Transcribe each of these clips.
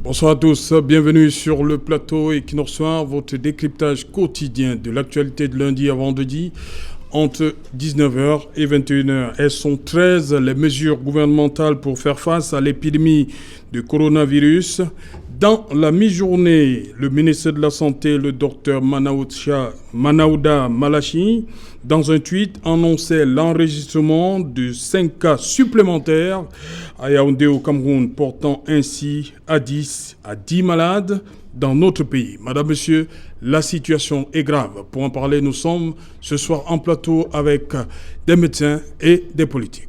Bonsoir à tous, bienvenue sur le plateau Equinox Soir, votre décryptage quotidien de l'actualité de lundi à vendredi entre 19h et 21h. Elles sont 13 les mesures gouvernementales pour faire face à l'épidémie de coronavirus. Dans la mi-journée, le ministre de la Santé, le docteur Manauda Malachi, dans un tweet, annonçait l'enregistrement de 5 cas supplémentaires à Yaoundé au Cameroun, portant ainsi à 10 malades dans notre pays. Madame, Monsieur, la situation est grave. Pour en parler, nous sommes ce soir en plateau avec des médecins et des politiques.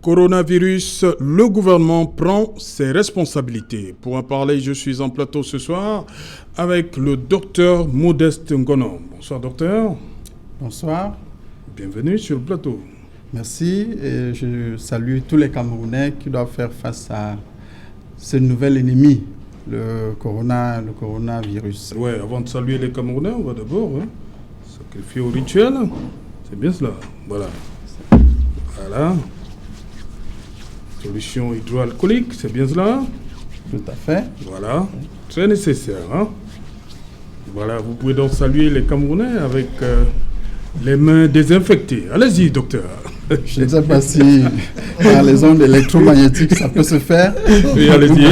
Coronavirus, le gouvernement prend ses responsabilités. Pour en parler, je suis en plateau ce soir avec le docteur Modeste Ngono. Bonsoir docteur. Bonsoir. Bienvenue sur le plateau. Merci et je salue tous les Camerounais qui doivent faire face à ce nouvel ennemi, le coronavirus. Oui, avant de saluer les Camerounais, on va d'abord sacrifier au rituel. C'est bien cela. Voilà. Solution hydroalcoolique, c'est bien cela? Tout à fait. Voilà, très nécessaire. Voilà, vous pouvez donc saluer les Camerounais avec les mains désinfectées. Allez-y, docteur. Je ne sais pas si par les ondes électromagnétiques ça peut se faire. Oui, allez-y.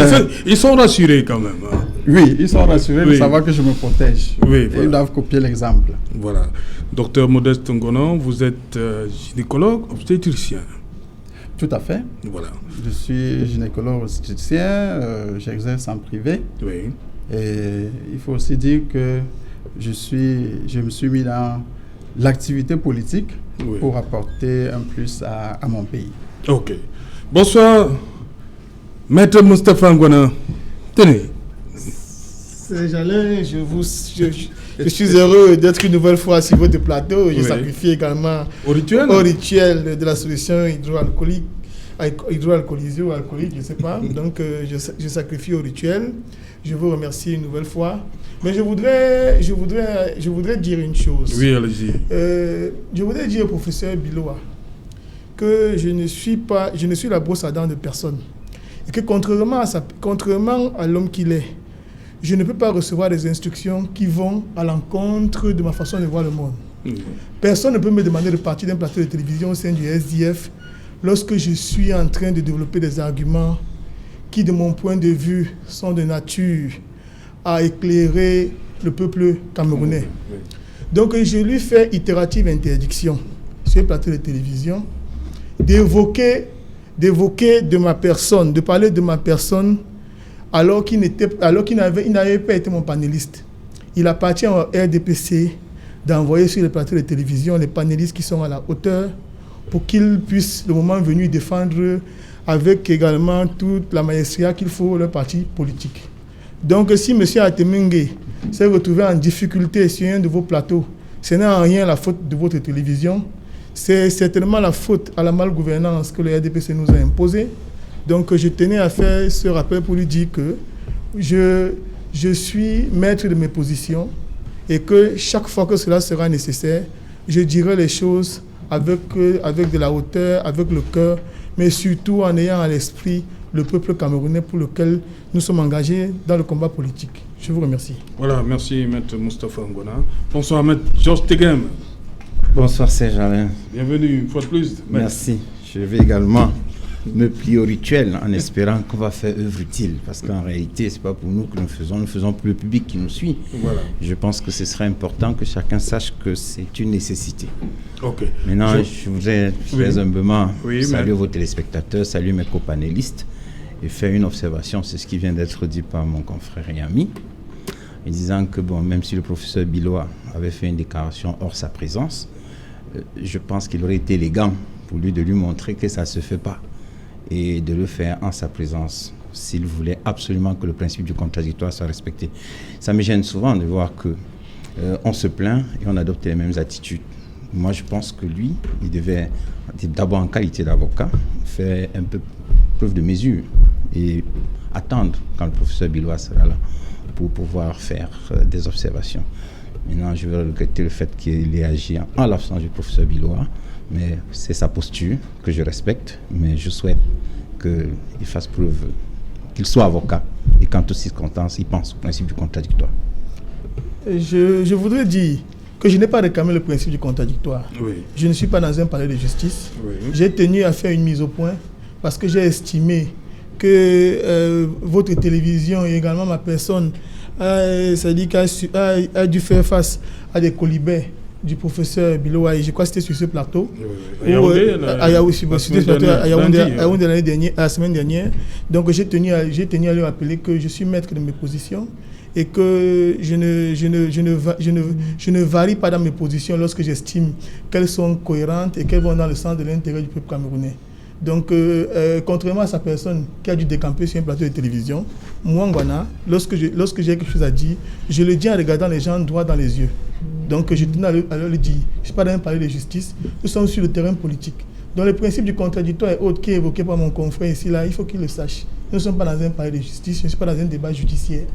Ils sont rassurés quand même. Oui, ils sont rassurés de savoir que je me protège. Oui, voilà. Ils doivent copier l'exemple. Voilà. Docteur Modeste Ngono, vous êtes gynécologue obstétricien. Tout à fait. Voilà. Je suis gynécologue obstétricien, j'exerce en privé. Oui. Et il faut aussi dire que je me suis mis dans l'activité politique pour apporter un plus à mon pays. Ok. Bonsoir, Maître Moustapha Ngwana. Tenez. J'allais, je suis heureux d'être une nouvelle fois sur votre plateau. Je sacrifie également au rituel de la solution hydroalcoolique, hydroalcoolisée ou alcoolique, je ne sais pas. Donc, je sacrifie au rituel. Je vous remercie une nouvelle fois. Mais je voudrais dire une chose. Oui, allez-y. Je voudrais dire au professeur Biloa que je ne suis la brosse à dents de personne. Et que contrairement à l'homme qu'il est, je ne peux pas recevoir des instructions qui vont à l'encontre de ma façon de voir le monde. Personne ne peut me demander de partir d'un plateau de télévision au sein du SDF lorsque je suis en train de développer des arguments qui, de mon point de vue, sont de nature à éclairer le peuple camerounais. Donc, je lui fais itérative interdiction sur le plateau de télévision d'évoquer de ma personne, de parler de ma personne alors qu'il n'avait pas été mon panéliste. Il appartient au RDPC d'envoyer sur les plateaux de télévision les panélistes qui sont à la hauteur pour qu'ils puissent, le moment venu, défendre avec également toute la maestria qu'il faut leur parti politique. Donc si M. Atemingue s'est retrouvé en difficulté sur un de vos plateaux, ce n'est en rien la faute de votre télévision, c'est certainement la faute à la malgouvernance que le RDPC nous a imposée. Donc je tenais à faire ce rappel pour lui dire que je suis maître de mes positions et que chaque fois que cela sera nécessaire, je dirai les choses avec de la hauteur, avec le cœur, mais surtout en ayant à l'esprit le peuple camerounais pour lequel nous sommes engagés dans le combat politique. Je vous remercie. Voilà, merci Maître Moustapha Ngwana. Bonsoir Maître Georges Tegem. Bonsoir Serge Alain. Bienvenue une fois de plus. Maître. Merci. Je vais également me plier au rituel en espérant qu'on va faire œuvre utile. Parce qu'en réalité, ce n'est pas pour nous que nous faisons pour le public qui nous suit. Voilà. Je pense que ce serait important que chacun sache que c'est une nécessité. Ok. Maintenant, je voudrais très humblement saluer vos téléspectateurs, saluer mes copanélistes et faire une observation. C'est ce qui vient d'être dit par mon confrère et ami, en disant que même si le professeur Biloa avait fait une déclaration hors sa présence, je pense qu'il aurait été élégant pour lui de lui montrer que ça ne se fait pas et de le faire en sa présence s'il voulait absolument que le principe du contradictoire soit respecté. Ça me gêne souvent de voir que on se plaint et on adopte les mêmes attitudes. moi je pense que lui, il devait, d'abord en qualité d'avocat, faire un peu preuve de mesure et attendre quand le professeur Bilois sera là pour pouvoir faire des observations. Maintenant, je vais regretter le fait qu'il ait agi en l'absence du professeur Bilois, mais c'est sa posture que je respecte, mais je souhaite qu'il fasse preuve, qu'il soit avocat et qu'en toutes circonstances, il pense au principe du contradictoire. Je voudrais dire que je n'ai pas réclamé le principe du contradictoire. Oui. Je ne suis pas dans un palais de justice. Oui. J'ai tenu à faire une mise au point parce que j'ai estimé que votre télévision et également ma personne a dû faire face à des colibets du professeur Bilowa, et je crois que c'était sur ce plateau. À Yaoundé, la semaine dernière. Donc j'ai tenu à lui rappeler que je suis maître de mes positions et que je ne varie pas dans mes positions lorsque j'estime qu'elles sont cohérentes et qu'elles vont dans le sens de l'intérêt du peuple camerounais. Donc, contrairement à sa personne qui a dû décamper sur un plateau de télévision, moi, Ngwana, lorsque j'ai quelque chose à dire, je le dis en regardant les gens droit dans les yeux. Donc, je tenais à le dire. Je ne suis pas dans un palais de justice, nous sommes sur le terrain politique. Donc, le principe du contradictoire et autres qui est évoqué par mon confrère ici, là, il faut qu'il le sache. Nous ne sommes pas dans un palais de justice, je ne suis pas dans un débat judiciaire.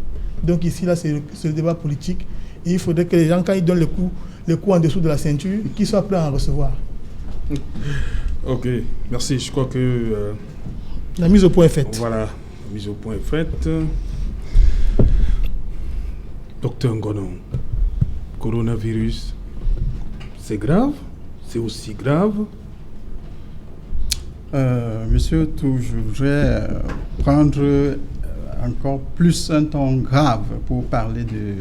Donc, ici, là, c'est le débat politique. Et il faudrait que les gens, quand ils donnent le coup en dessous de la ceinture, qu'ils soient prêts à en recevoir. Ok, merci. Je crois que... la mise au point est faite. Voilà, la mise au point est faite. Docteur Ngono, coronavirus, c'est grave? C'est aussi grave? Monsieur Tou, je voudrais prendre encore plus un ton grave pour parler de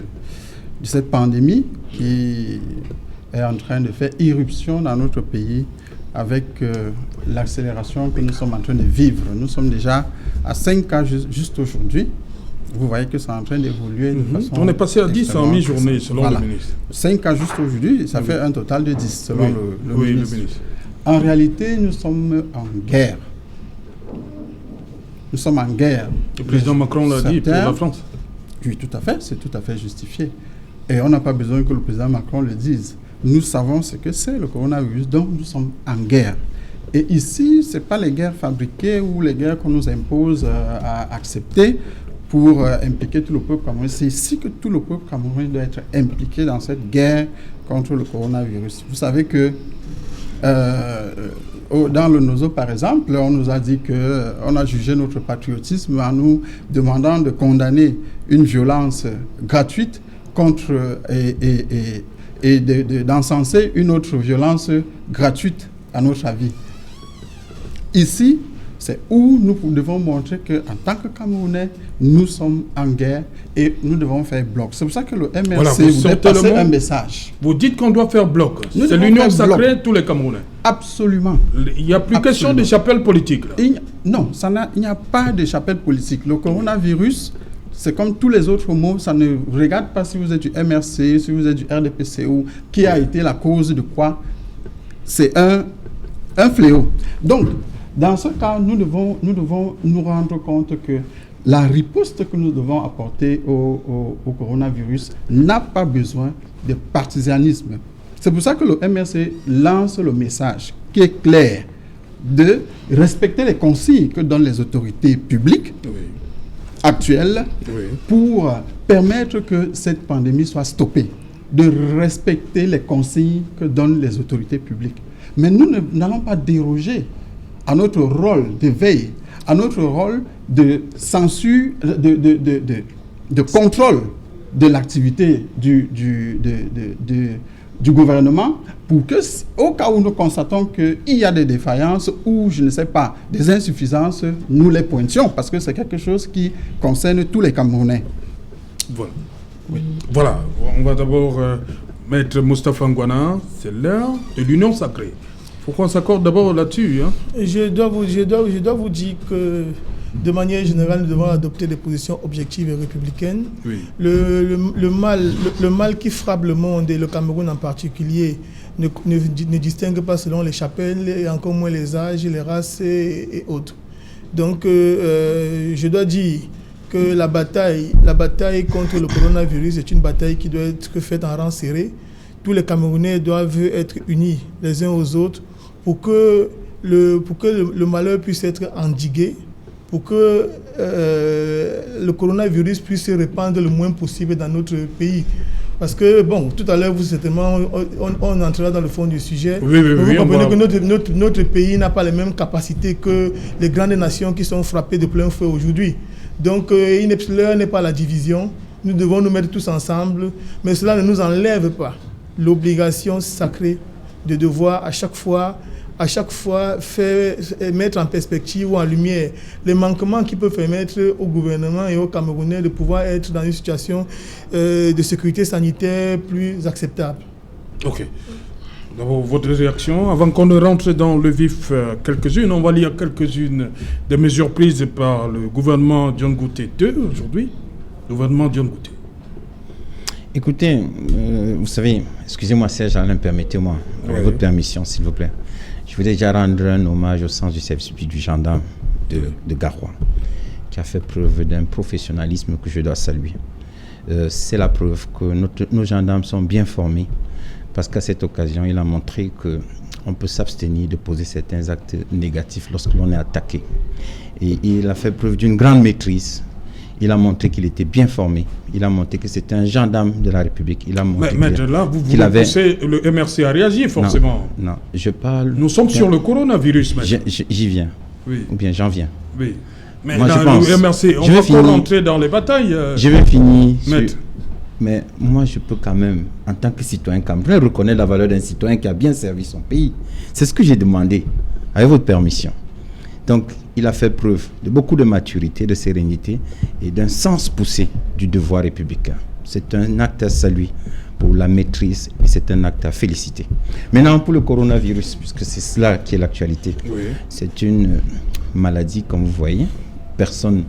cette pandémie qui est en train de faire irruption dans notre pays avec l'accélération que nous sommes en train de vivre. Nous sommes déjà à 5 cas juste aujourd'hui. Vous voyez que c'est en train d'évoluer de façon... On est passé à 10 en mi-journée, selon le ministre. 5 cas juste aujourd'hui, ça fait un total de 10, selon le ministre. En réalité, nous sommes en guerre. Nous sommes en guerre. Le président Macron l'a dit pour la France. Oui, tout à fait, c'est tout à fait justifié. Et on n'a pas besoin que le président Macron le dise. Nous savons ce que c'est le coronavirus, donc nous sommes en guerre. Et ici, ce n'est pas les guerres fabriquées ou les guerres qu'on nous impose à accepter pour impliquer tout le peuple camerounais. C'est ici que tout le peuple camerounais doit être impliqué dans cette guerre contre le coronavirus. Vous savez que dans le NOSO, par exemple, on nous a dit qu'on a jugé notre patriotisme en nous demandant de condamner une violence gratuite contre et d'encenser une autre violence gratuite à notre avis. Ici, c'est où nous devons montrer qu'en tant que Camerounais, nous sommes en guerre et nous devons faire bloc. C'est pour ça que le MRC voudrait passer un message. Vous dites qu'on doit faire bloc. C'est l'union sacrée de tous les Camerounais. Absolument. Il n'y a plus question de chapelle politique. Là. Il n'y a pas de chapelle politique. Le coronavirus, c'est comme tous les autres mots, ça ne regarde pas si vous êtes du MRC, si vous êtes du RDPC ou qui a été la cause de quoi. C'est un fléau. Donc, dans ce cas, nous devons nous rendre compte que la riposte que nous devons apporter au coronavirus n'a pas besoin de partisanisme. C'est pour ça que le MRC lance le message qui est clair de respecter les consignes que donnent les autorités publiques actuelles pour permettre que cette pandémie soit stoppée, de respecter les consignes que donnent les autorités publiques. Mais nous n'allons pas déroger à notre rôle de veille, à notre rôle de censure, de contrôle de l'activité du gouvernement pour que, au cas où nous constatons qu'il y a des défaillances ou, je ne sais pas, des insuffisances, nous les pointions parce que c'est quelque chose qui concerne tous les Camerounais. Voilà. Oui. Voilà. On va d'abord mettre Moustapha Ngwana. C'est l'heure de l'union sacrée. Il faut qu'on s'accorde d'abord là-dessus. Hein. Je dois vous dire que, de manière générale, nous devons adopter des positions objectives et républicaines. Oui. Le mal qui frappe le monde, et le Cameroun en particulier, ne distingue pas selon les chapelles, et encore moins les âges, les races et autres. Donc, je dois dire que la bataille contre le coronavirus est une bataille qui doit être faite en rang serré. tous les Camerounais doivent être unis les uns aux autres pour que le malheur puisse être endigué, pour que le coronavirus puisse se répandre le moins possible dans notre pays. Parce que, bon, tout à l'heure, on entrera dans le fond du sujet. Oui, vous comprenez que notre pays n'a pas les mêmes capacités que les grandes nations qui sont frappées de plein fouet aujourd'hui. Donc, l'heure n'est pas la division. Nous devons nous mettre tous ensemble, mais cela ne nous enlève pas l'obligation sacrée de devoir à chaque fois mettre en perspective ou en lumière les manquements qui peuvent permettre au gouvernement et aux Camerounais de pouvoir être dans une situation de sécurité sanitaire plus acceptable. Ok. D'abord, votre réaction. Avant qu'on ne rentre dans le vif, quelques-unes, on va lire quelques-unes des mesures prises par le gouvernement John Gouté II aujourd'hui. Le gouvernement John Gouté. Écoutez, vous savez, excusez-moi Serge Alain, permettez-moi, avec votre permission s'il vous plaît. Je voudrais déjà rendre un hommage au sens du service public du gendarme de Garoua, qui a fait preuve d'un professionnalisme que je dois saluer. C'est la preuve que nos gendarmes sont bien formés, parce qu'à cette occasion, il a montré qu'on peut s'abstenir de poser certains actes négatifs lorsque l'on est attaqué. Et il a fait preuve d'une grande maîtrise. Il a montré qu'il était bien formé. Il a montré que c'était un gendarme de la République. Il a montré mais là, vous poussez le MRC à réagir, forcément. Non, je parle... Nous sommes sur le coronavirus, maintenant. J'y viens. Oui. Ou bien j'en viens. Oui. Mais moi, dans le MRC, on va pas rentrer dans les batailles. Je vais finir. Mais moi, je peux quand même, en tant que citoyen camerounais, reconnaître la valeur d'un citoyen qui a bien servi son pays. C'est ce que j'ai demandé, avec votre permission. Donc, il a fait preuve de beaucoup de maturité, de sérénité et d'un sens poussé du devoir républicain. C'est un acte à saluer pour la maîtrise et c'est un acte à féliciter. Maintenant, pour le coronavirus, puisque c'est cela qui est l'actualité, c'est une maladie, comme vous voyez. Personne,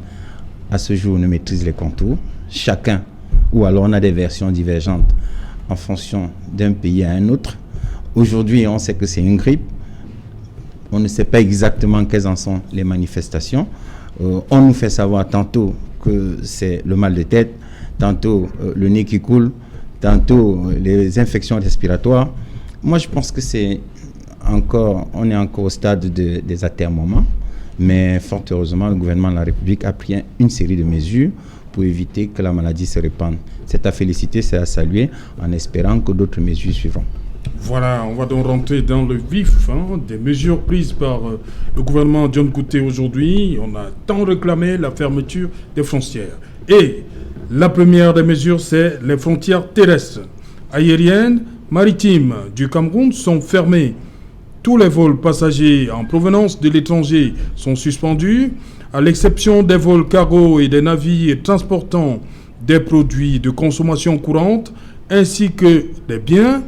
à ce jour, ne maîtrise les contours. Chacun, ou alors on a des versions divergentes en fonction d'un pays à un autre. Aujourd'hui, on sait que c'est une grippe. On ne sait pas exactement quelles en sont les manifestations. On nous fait savoir tantôt que c'est le mal de tête, tantôt le nez qui coule, tantôt les infections respiratoires. Moi, je pense que on est encore au stade des atermoiements, mais fort heureusement, le gouvernement de la République a pris une série de mesures pour éviter que la maladie se répande. C'est à féliciter, c'est à saluer, en espérant que d'autres mesures suivront. Voilà, on va donc rentrer dans le vif des mesures prises par le gouvernement John Gouté aujourd'hui. On a tant réclamé la fermeture des frontières. Et la première des mesures, c'est les frontières terrestres, aériennes, maritimes du Cameroun sont fermées. Tous les vols passagers en provenance de l'étranger sont suspendus, à l'exception des vols cargo et des navires transportant des produits de consommation courante, ainsi que des biens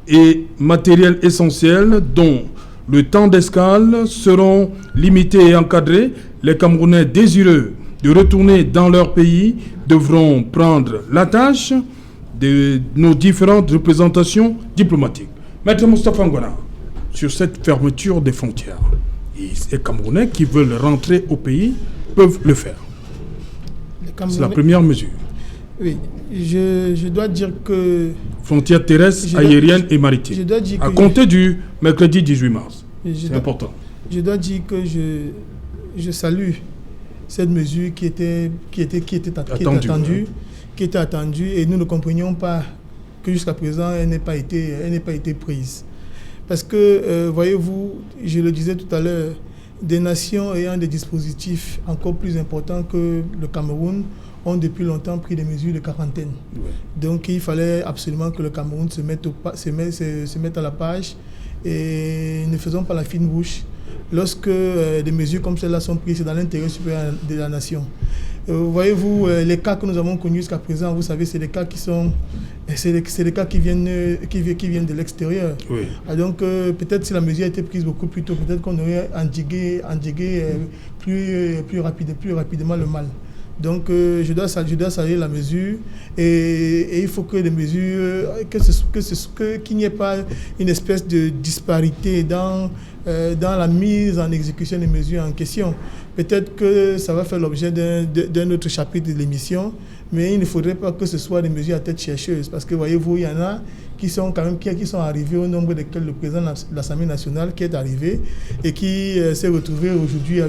et matériels essentiels dont le temps d'escale seront limités et encadrés. Les Camerounais désireux de retourner dans leur pays devront prendre la tâche de nos différentes représentations diplomatiques. Maître Moustapha Ngona, sur cette fermeture des frontières, les Camerounais qui veulent rentrer au pays peuvent le faire. C'est la première mesure. Oui, je dois dire que... Frontières terrestres, aériennes et maritimes. À compter du mercredi 18 mars. C'est important. Je dois dire que je salue cette mesure qui était attendue et nous ne comprenions pas que jusqu'à présent elle n'ait pas été prise. Parce que, voyez-vous, je le disais tout à l'heure, des nations ayant des dispositifs encore plus importants que le Cameroun ont depuis longtemps pris des mesures de quarantaine. Ouais. Donc il fallait absolument que le Cameroun se mette à la page et ne faisons pas la fine bouche. Lorsque des mesures comme celles-là sont prises, c'est dans l'intérêt supérieur de la nation. Voyez-vous, les cas que nous avons connus jusqu'à présent, vous savez, c'est des cas qui viennent de l'extérieur. Oui. Donc peut-être si la mesure a été prise beaucoup plus tôt, peut-être qu'on aurait endigué plus rapidement le mal. Donc je dois saluer la mesure et il faut que les mesures, qu'il n'y ait pas une espèce de disparité dans la mise en exécution des mesures en question. Peut-être que ça va faire l'objet d'un autre chapitre de l'émission, mais il ne faudrait pas que ce soit des mesures à tête chercheuse, parce que voyez-vous, il y en a qui sont arrivés, au nombre desquels le président de l'Assemblée nationale qui est arrivé et qui s'est retrouvé aujourd'hui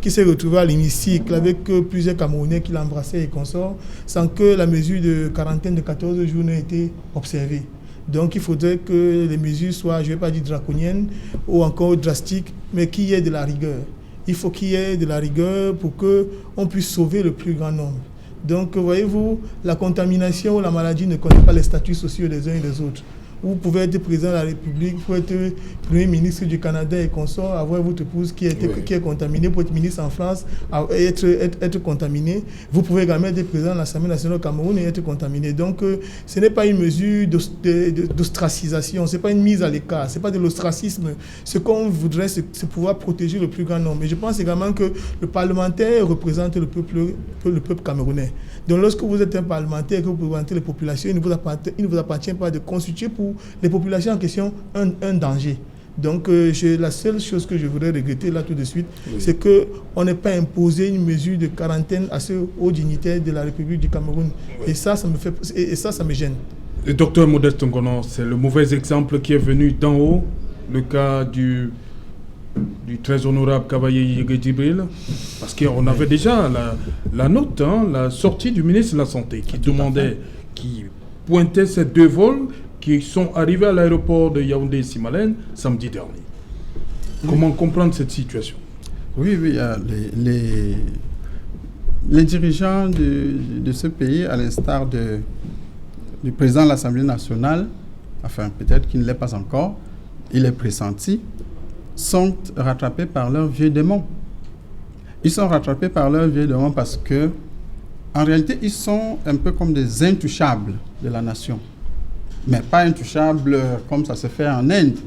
qui s'est retrouvé à l'hémicycle avec plusieurs Camerounais qui l'embrassaient et consorts, sans que la mesure de quarantaine de 14 jours n'ait été observée. Donc il faudrait que les mesures soient, je ne vais pas dire draconiennes ou encore drastiques, mais qu'il y ait de la rigueur. Il faut qu'il y ait de la rigueur pour qu'on puisse sauver le plus grand nombre. Donc, voyez-vous, la contamination ou la maladie ne connaît pas les statuts sociaux des uns et des autres. Vous pouvez être président de la République, vous pouvez être Premier ministre du Canada et consort, avoir votre épouse qui est contaminée, pour être ministre en France et être contaminé. Vous pouvez également être président de l'Assemblée nationale au Cameroun et être contaminé. Donc, ce n'est pas une mesure d'ostracisation, ce n'est pas une mise à l'écart, ce n'est pas de l'ostracisme. Ce qu'on voudrait, c'est pouvoir protéger le plus grand nombre. Et je pense également que le parlementaire représente le peuple camerounais. Donc, lorsque vous êtes un parlementaire et que vous représentez les populations, il ne vous appartient pas de constituer pour les populations en question un danger. Donc, la seule chose que je voudrais regretter là tout de suite, c'est qu'on n'ait pas imposé une mesure de quarantaine à ceux hauts dignitaires de la République du Cameroun. Et ça me gêne. Le docteur Modeste Ngono, c'est le mauvais exemple qui est venu d'en haut, le cas du très honorable Kabaye Yégué-Djibril, parce qu'on avait déjà la note, la sortie du ministre de la Santé qui pointait ces 2 vols qui sont arrivés à l'aéroport de Yaoundé-Simalène samedi dernier. Comment comprendre cette situation? Oui, les dirigeants de ce pays, à l'instar du président de l'Assemblée nationale, enfin peut-être qu'il ne l'est pas encore, il est pressenti, sont rattrapés par leurs vieux démons. Ils sont rattrapés par leurs vieux démons parce que, en réalité, ils sont un peu comme des intouchables de la nation. Mais pas intouchables comme ça se fait en Inde,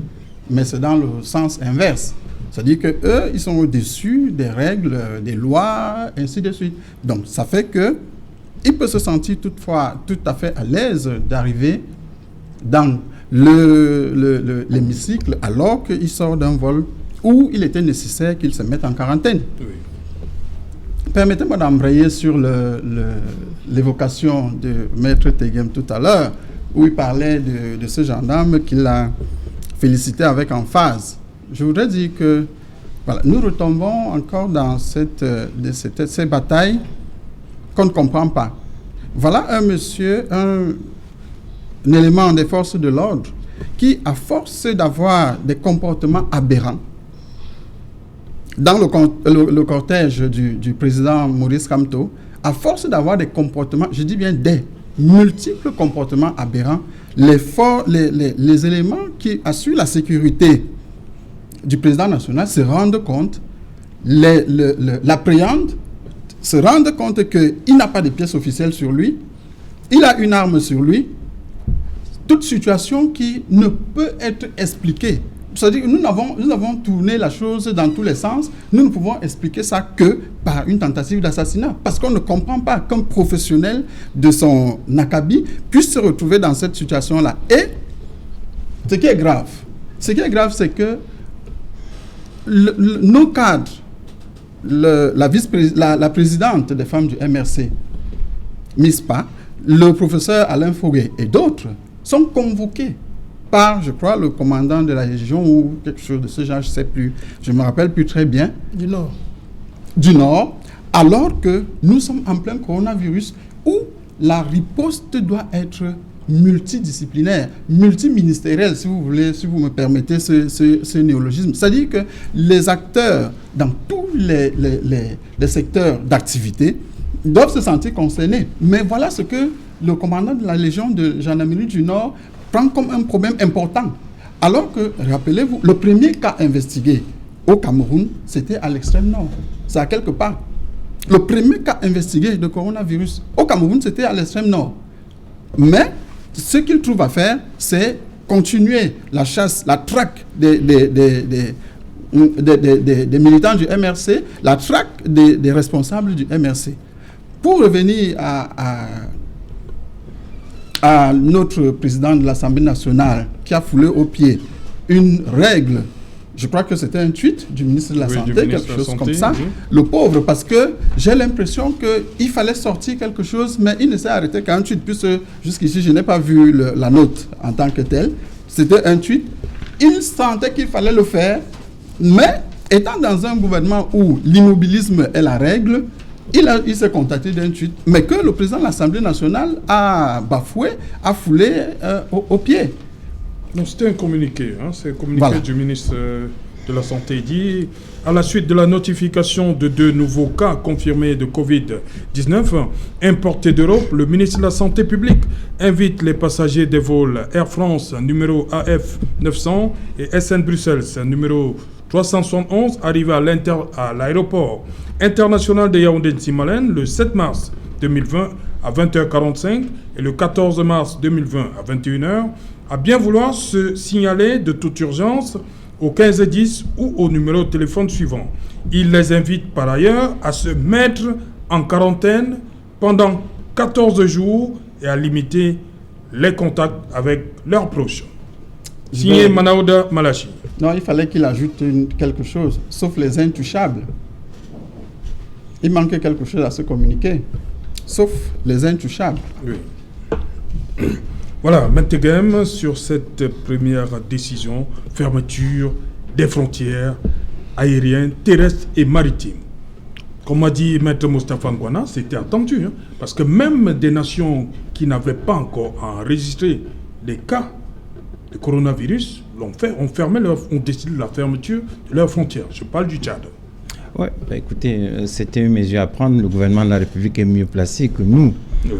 mais c'est dans le sens inverse. C'est-à-dire qu'eux, ils sont au-dessus des règles, des lois, ainsi de suite. Donc, ça fait qu'il peut se sentir toutefois tout à fait à l'aise d'arriver dans l'hémicycle alors qu'il sort d'un vol où il était nécessaire qu'il se mette en quarantaine. Oui. Permettez-moi d'embrayer sur l'évocation de Maître Tegem tout à l'heure, où il parlait de ce gendarme qu'il a félicité avec emphase. Je voudrais dire que voilà, nous retombons encore dans ces batailles qu'on ne comprend pas. Voilà un monsieur, un élément des forces de l'ordre qui, à force d'avoir des comportements aberrants, dans le cortège du président Maurice Kamto, à force d'avoir des comportements, je dis bien des multiples comportements aberrants, les éléments qui assurent la sécurité du président national se rendent compte, l'appréhendent, se rendent compte qu'il n'a pas de pièces officielles sur lui, il a une arme sur lui, toute situation qui ne peut être expliquée. C'est-à-dire que nous avons tourné la chose dans tous les sens. Nous ne pouvons expliquer ça que par une tentative d'assassinat. Parce qu'on ne comprend pas qu'un professionnel de son acabit puisse se retrouver dans cette situation-là. Et ce qui est grave, c'est que nos cadres, la présidente des femmes du MRC, MISPA, le professeur Alain Fouguet et d'autres sont convoqués par, je crois, le commandant de la Légion ou quelque chose de ce genre, je ne sais plus, je ne me rappelle plus très bien. Du Nord, alors que nous sommes en plein coronavirus où la riposte doit être multidisciplinaire, multiministérielle, si vous voulez, si vous me permettez ce néologisme. C'est-à-dire que les acteurs dans tous les secteurs d'activité doivent se sentir concernés. Mais voilà ce que le commandant de la Légion de gendarmerie du Nord prend comme un problème important. Alors que, rappelez-vous, le premier cas investigué au Cameroun, c'était à l'extrême nord. C'est à quelque part. Le premier cas investigué de coronavirus au Cameroun, c'était à l'extrême nord. Mais ce qu'il trouve à faire, c'est continuer la chasse, la traque des militants du MRC, la traque des responsables du MRC. Pour revenir à notre président de l'Assemblée nationale qui a foulé au pied une règle Je crois que c'était un tweet du ministre de la Santé, quelque chose comme ça. Oui. Le pauvre, parce que j'ai l'impression qu'il fallait sortir quelque chose, mais il ne s'est arrêté qu'à un tweet, puisque jusqu'ici, je n'ai pas vu la note en tant que telle. C'était un tweet. Il sentait qu'il fallait le faire, mais étant dans un gouvernement où l'immobilisme est la règle, il s'est contacté d'un tweet, mais que le président de l'Assemblée nationale a bafoué, a foulé au pied. Non, c'était un communiqué. C'est un communiqué du ministre de la Santé. Il dit, à la suite de la notification de 2 nouveaux cas confirmés de Covid-19 importés d'Europe, le ministre de la Santé publique invite les passagers des vols Air France numéro AF 900 et SN Bruxelles numéro 371 arrivés à l'aéroport international de Yaoundé-Simalène le 7 mars 2020 à 20h45 et le 14 mars 2020 à 21h à bien vouloir se signaler de toute urgence au 1510 ou au numéro de téléphone suivant. Il les invite par ailleurs à se mettre en quarantaine pendant 14 jours et à limiter les contacts avec leurs proches. Signé Manaouda Malachi. Non, il fallait qu'il ajoute quelque chose, sauf les intouchables. Il manquait quelque chose à se communiquer, sauf les intouchables. Oui. Voilà, maintenant sur cette première décision, fermeture des frontières aériennes, terrestres et maritimes. Comme a dit Maître Moustapha Ngouana, c'était attendu, parce que même des nations qui n'avaient pas encore enregistré des cas de coronavirus ont décidé de la fermeture de leurs frontières. Je parle du Tchad. Oui, écoutez, c'était une mesure à prendre. Le gouvernement de la République est mieux placé que nous. Oui.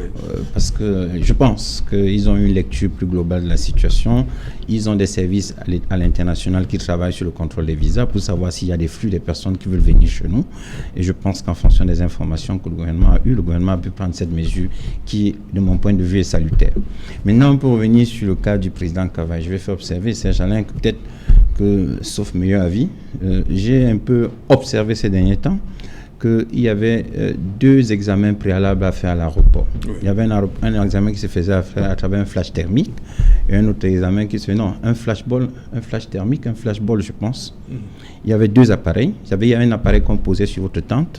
Parce que je pense qu'ils ont une lecture plus globale de la situation. Ils ont des services à l'international qui travaillent sur le contrôle des visas pour savoir s'il y a des flux des personnes qui veulent venir chez nous. Et je pense qu'en fonction des informations que le gouvernement a eues, le gouvernement a pu prendre cette mesure qui, de mon point de vue, est salutaire. Maintenant, pour revenir sur le cas du président Kavaï, je vais faire observer, Serge Alain, que peut-être que, sauf meilleur avis, j'ai un peu observé ces derniers temps qu'il y avait 2 examens préalables à faire à l'aéroport. Oui. Il y avait un examen qui se faisait à travers un flash thermique et un autre examen qui se faisait, un flash thermique, un flashball, je pense. Il y avait 2 appareils. Il y avait un appareil qu'on posait sur votre tempe.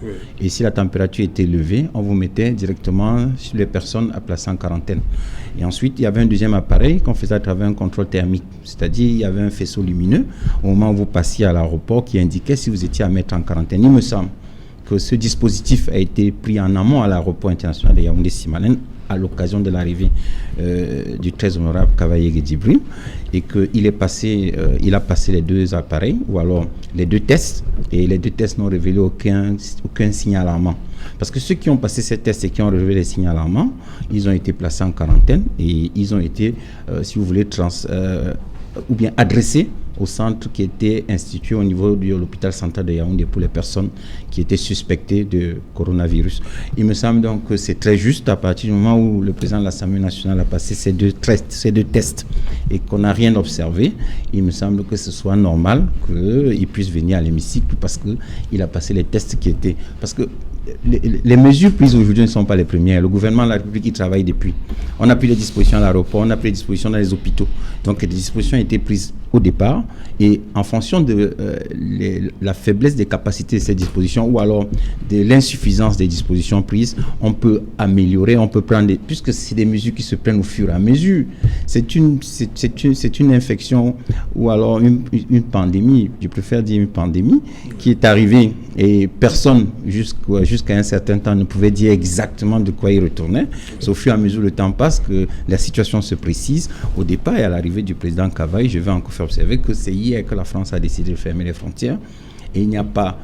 Oui. Et si la température était élevée, on vous mettait directement sur les personnes à placer en quarantaine. Et ensuite, il y avait un deuxième appareil qu'on faisait à travers un contrôle thermique. C'est-à-dire, il y avait un faisceau lumineux au moment où vous passiez à l'aéroport qui indiquait si vous étiez à mettre en quarantaine. Il me semble que ce dispositif a été pris en amont à l'aéroport international de Yaoundé-Simalène à l'occasion de l'arrivée du très honorable Kavaï Djibril et qu'il il a passé les 2 appareils ou alors les 2 tests et les 2 tests n'ont révélé aucun signe alarmant. Parce que ceux qui ont passé ces tests et qui ont révélé les signes alarmants, ils ont été placés en quarantaine et ils ont été, si vous voulez, ou bien adressés au centre qui était institué au niveau de l'hôpital central de Yaoundé pour les personnes qui étaient suspectées de coronavirus. Il me semble donc que c'est très juste à partir du moment où le président de l'Assemblée nationale a passé ces deux tests et qu'on n'a rien observé. Il me semble que ce soit normal qu'il puisse venir à l'hémicycle parce qu'il a passé les tests qui étaient... Parce que les mesures prises aujourd'hui ne sont pas les premières. Le gouvernement de la République y travaille depuis. On a pris les dispositions à l'aéroport, on a pris les dispositions dans les hôpitaux. Donc les dispositions ont été prises au départ et en fonction de la faiblesse des capacités de ces dispositions ou alors de l'insuffisance des dispositions prises, on peut améliorer, on peut prendre puisque c'est des mesures qui se prennent au fur et à mesure. C'est une infection ou alors une pandémie, je préfère dire une pandémie, qui est arrivée et personne jusqu'à un certain temps ne pouvait dire exactement de quoi il retournait. C'est au fur et à mesure le temps passe que la situation se précise. Au départ et à l'arrivée du président Kavaï, je vais encore faire observer que c'est hier que la France a décidé de fermer les frontières et il n'y a pas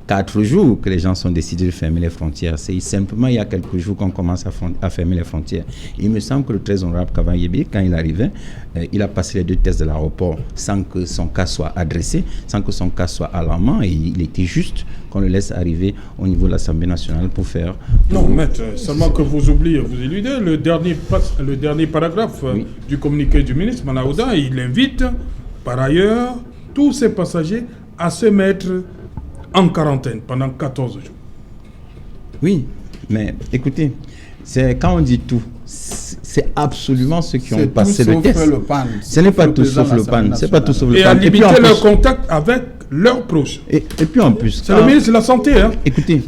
4 jours que les gens sont décidés de fermer les frontières. C'est simplement il y a quelques jours qu'on commence à fermer les frontières. Et il me semble que le très honorable Kavaï Yébé, quand il arrivait, il a passé les 2 tests de l'aéroport sans que son cas soit adressé, sans que son cas soit alarmant et il était juste qu'on le laisse arriver au niveau de l'Assemblée nationale pour faire... Non, maître, seulement que vous éludez le dernier paragraphe du communiqué du ministre Manaouda. Il invite par ailleurs tous ces passagers à se mettre en quarantaine pendant 14 jours. Oui, mais écoutez, quand on dit tout, C'est absolument ceux qui ont passé le test. Le PAN. Ce n'est pas tout sauf le PAN. C'est pas tout sauf le PAN. Et à limiter leur contact avec leurs proches. Et puis en plus... C'est le ministre de la Santé. Hein. Écoutez,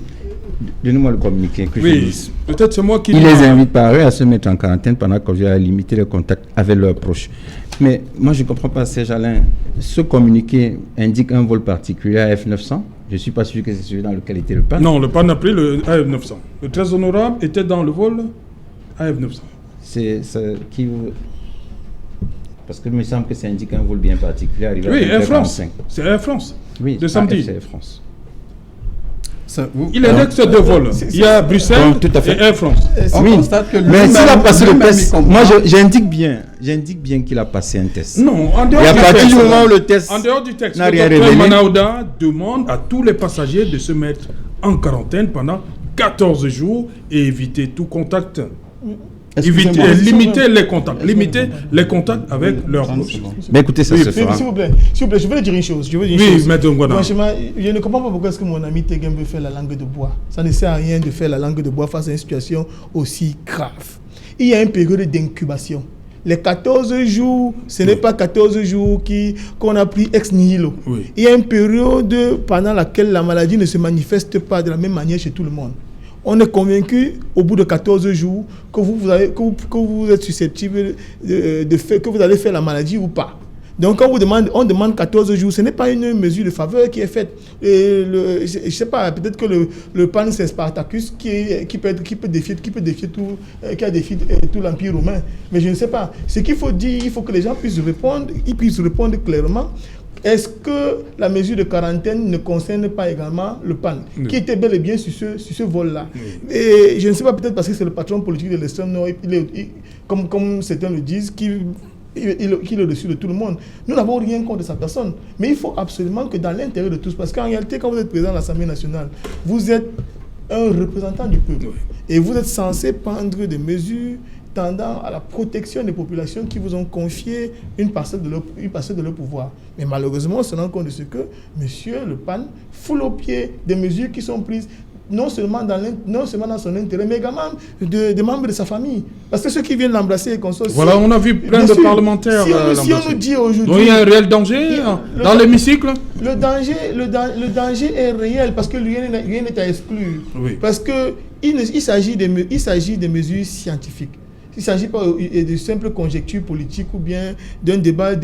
donnez-moi le communiqué que je lise. Peut-être c'est moi qui... Il les invite par eux à se mettre en quarantaine pendant qu'on vient à limiter le contact avec leurs proches. Mais moi, je ne comprends pas, Serge Alain. Ce communiqué indique un vol particulier à F900. Je ne suis pas sûr que c'est celui dans lequel était le PAN. Non, le PAN a pris le AF900. Le très honorable était dans le vol AF900. Parce que il me semble que ça indique un vol bien particulier. Oui, Air France. C'est Air France. Oui, de samedi. C'est Air France. Il indexe deux vols. Il y a Bruxelles et Air France. Oui, mais s'il a passé le test, moi j'indique bien qu'il a passé un test. Non, en dehors du texte, le docteur Manaouda demande à tous les passagers de se mettre en quarantaine pendant 14 jours et éviter tout contact. Limiter les contacts avec leurs proches. Mais écoutez, ça se fera. S'il vous plaît, je voulais dire une chose. Franchement, je ne comprends pas pourquoi est-ce que mon ami Tegem veut faire la langue de bois. Ça ne sert à rien de faire la langue de bois face à une situation aussi grave. Il y a une période d'incubation. Les 14 jours, ce n'est pas 14 jours qu'on a pris ex nihilo. Oui. Il y a une période pendant laquelle la maladie ne se manifeste pas de la même manière chez tout le monde. On est convaincu, au bout de 14 jours, que vous êtes susceptible de faire, que vous allez faire la maladie ou pas. Donc, quand on demande 14 jours, ce n'est pas une mesure de faveur qui est faite. Je ne sais pas, peut-être que le PAN, c'est Spartacus qui peut défier tout l'Empire romain. Mais je ne sais pas. Ce qu'il faut dire, il faut que les gens puissent répondre clairement. Est-ce que la mesure de quarantaine ne concerne pas également le PAN, qui était bel et bien sur ce vol-là? Et je ne sais pas, peut-être parce que c'est le patron politique de l'extrême nord, comme certains le disent, qu'il est au-dessus de tout le monde. Nous n'avons rien contre sa personne. Mais il faut absolument que dans l'intérêt de tous, parce qu'en réalité, quand vous êtes président de l'Assemblée nationale, vous êtes un représentant du peuple. Et vous êtes censé prendre des mesures tendant à la protection des populations qui vous ont confié une parcelle de leur pouvoir. Mais malheureusement, on se rend compte de ce que monsieur le PAN foule au pied des mesures qui sont prises non seulement dans son intérêt, mais également des membres de sa famille. Parce que ceux qui viennent l'embrasser et qu'on soit... Voilà, on a vu plein de parlementaires si on nous dit aujourd'hui... Donc il y a un réel danger dans l'hémicycle. Le danger est réel parce que rien n'est à exclure. Oui. Parce qu'il s'agit des mesures scientifiques. Il ne s'agit pas de simples conjectures politiques ou bien d'un débat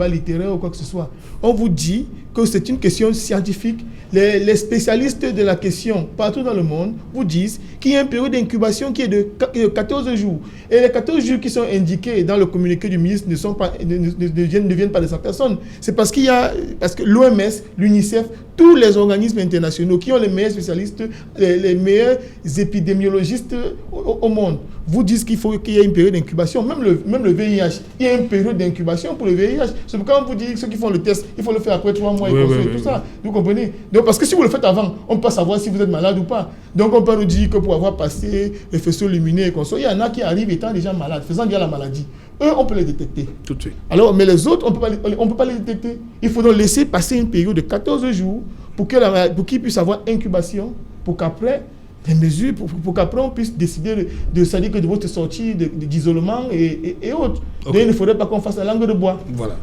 littéraire ou quoi que ce soit. On vous dit que c'est une question scientifique. Les spécialistes de la question partout dans le monde vous disent qu'il y a une période d'incubation qui est de 14 jours. Et les 14 jours qui sont indiqués dans le communiqué du ministre ne viennent pas de sa personne. C'est parce que l'OMS, l'UNICEF, tous les organismes internationaux qui ont les meilleurs spécialistes, les meilleurs épidémiologistes au monde, vous disent qu'il faut qu'il y ait une période d'incubation. Même le VIH, il y a une période d'incubation pour le VIH. C'est pourquoi on vous dit que ceux qui font le test, il faut le faire après 3 mois et tout ça. Vous comprenez? Donc, parce que si vous le faites avant, on ne peut pas savoir si vous êtes malade ou pas. Donc, on peut nous dire que pour avoir passé les faisceaux lumineux et qu'on soit, il y en a qui arrivent étant déjà malades, faisant déjà la maladie. Eux, on peut les détecter. Tout de suite. Alors, mais les autres, on ne peut pas les détecter. Il faut donc laisser passer une période de 14 jours pour qu'ils puissent avoir incubation, pour qu'après, les mesures, pour qu'après on puisse décider de votre sortie d'isolement et autres. Okay. Donc, il ne faudrait pas qu'on fasse la langue de bois. Voilà.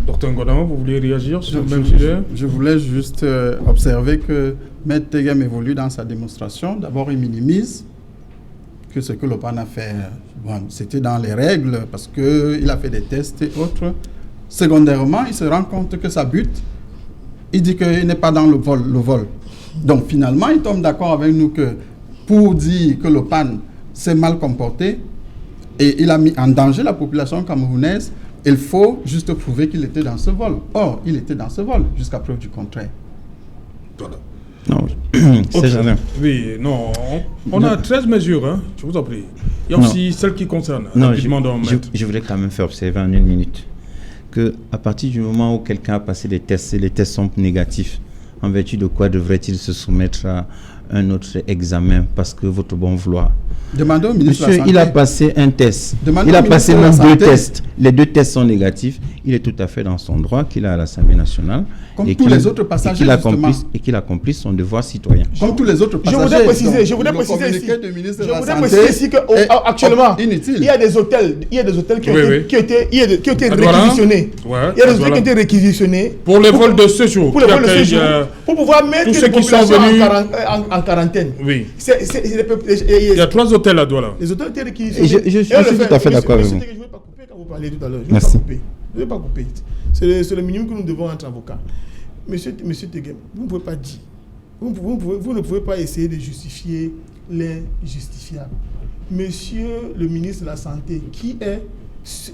Docteur Ngodama, vous vouliez réagir sur le même sujet? Je voulais juste observer que Maître Tegem évolue dans sa démonstration. D'abord, il minimise que ce que le PAN a fait, c'était dans les règles parce qu'il a fait des tests et autres. Secondairement, il se rend compte que ça bute. Il dit qu'il n'est pas dans le vol. Donc finalement, il tombe d'accord avec nous que pour dire que le PAN s'est mal comporté et il a mis en danger la population camerounaise, il faut juste prouver qu'il était dans ce vol. Or, il était dans ce vol, jusqu'à preuve du contraire. Voilà. Non, c'est jamais. Oui, non. On a 13 mesures, hein, je vous en prie. Il y a aussi celles qui concernent. Non, je voulais quand même faire observer en une minute qu'à partir du moment où quelqu'un a passé les tests et les tests sont négatifs, en vertu de quoi devrait-il se soumettre à un autre examen parce que votre bon vouloir. Demandez au ministre de la Santé. Il a passé un test. Demandez il a passé même 2 tests. Les 2 tests sont négatifs. Il est tout à fait dans son droit qu'il a à l'Assemblée nationale. Comme tous les autres passagers, et qu'il accomplisse son devoir citoyen. Comme tous les autres passagers. Je voudrais préciser ici qu'actuellement, il y a des hôtels qui ont été réquisitionnés. Il y a des hôtels qui ont été réquisitionnés. Pour les vols de séjour. Pour pouvoir mettre tous ceux qui sont venus en quarantaine. Oui. Il y a 3 hôtels à Douala. Les hôtels ont été réquisitionnés. Je suis tout à fait d'accord avec vous. Je ne vais pas couper quand vous parlez tout à l'heure. Merci. Je ne vais pas couper. C'est le minimum que nous devons entre avocats. Monsieur Teguem, vous ne pouvez pas dire. Vous ne pouvez pas essayer de justifier l'injustifiable. Monsieur le ministre de la Santé, qui est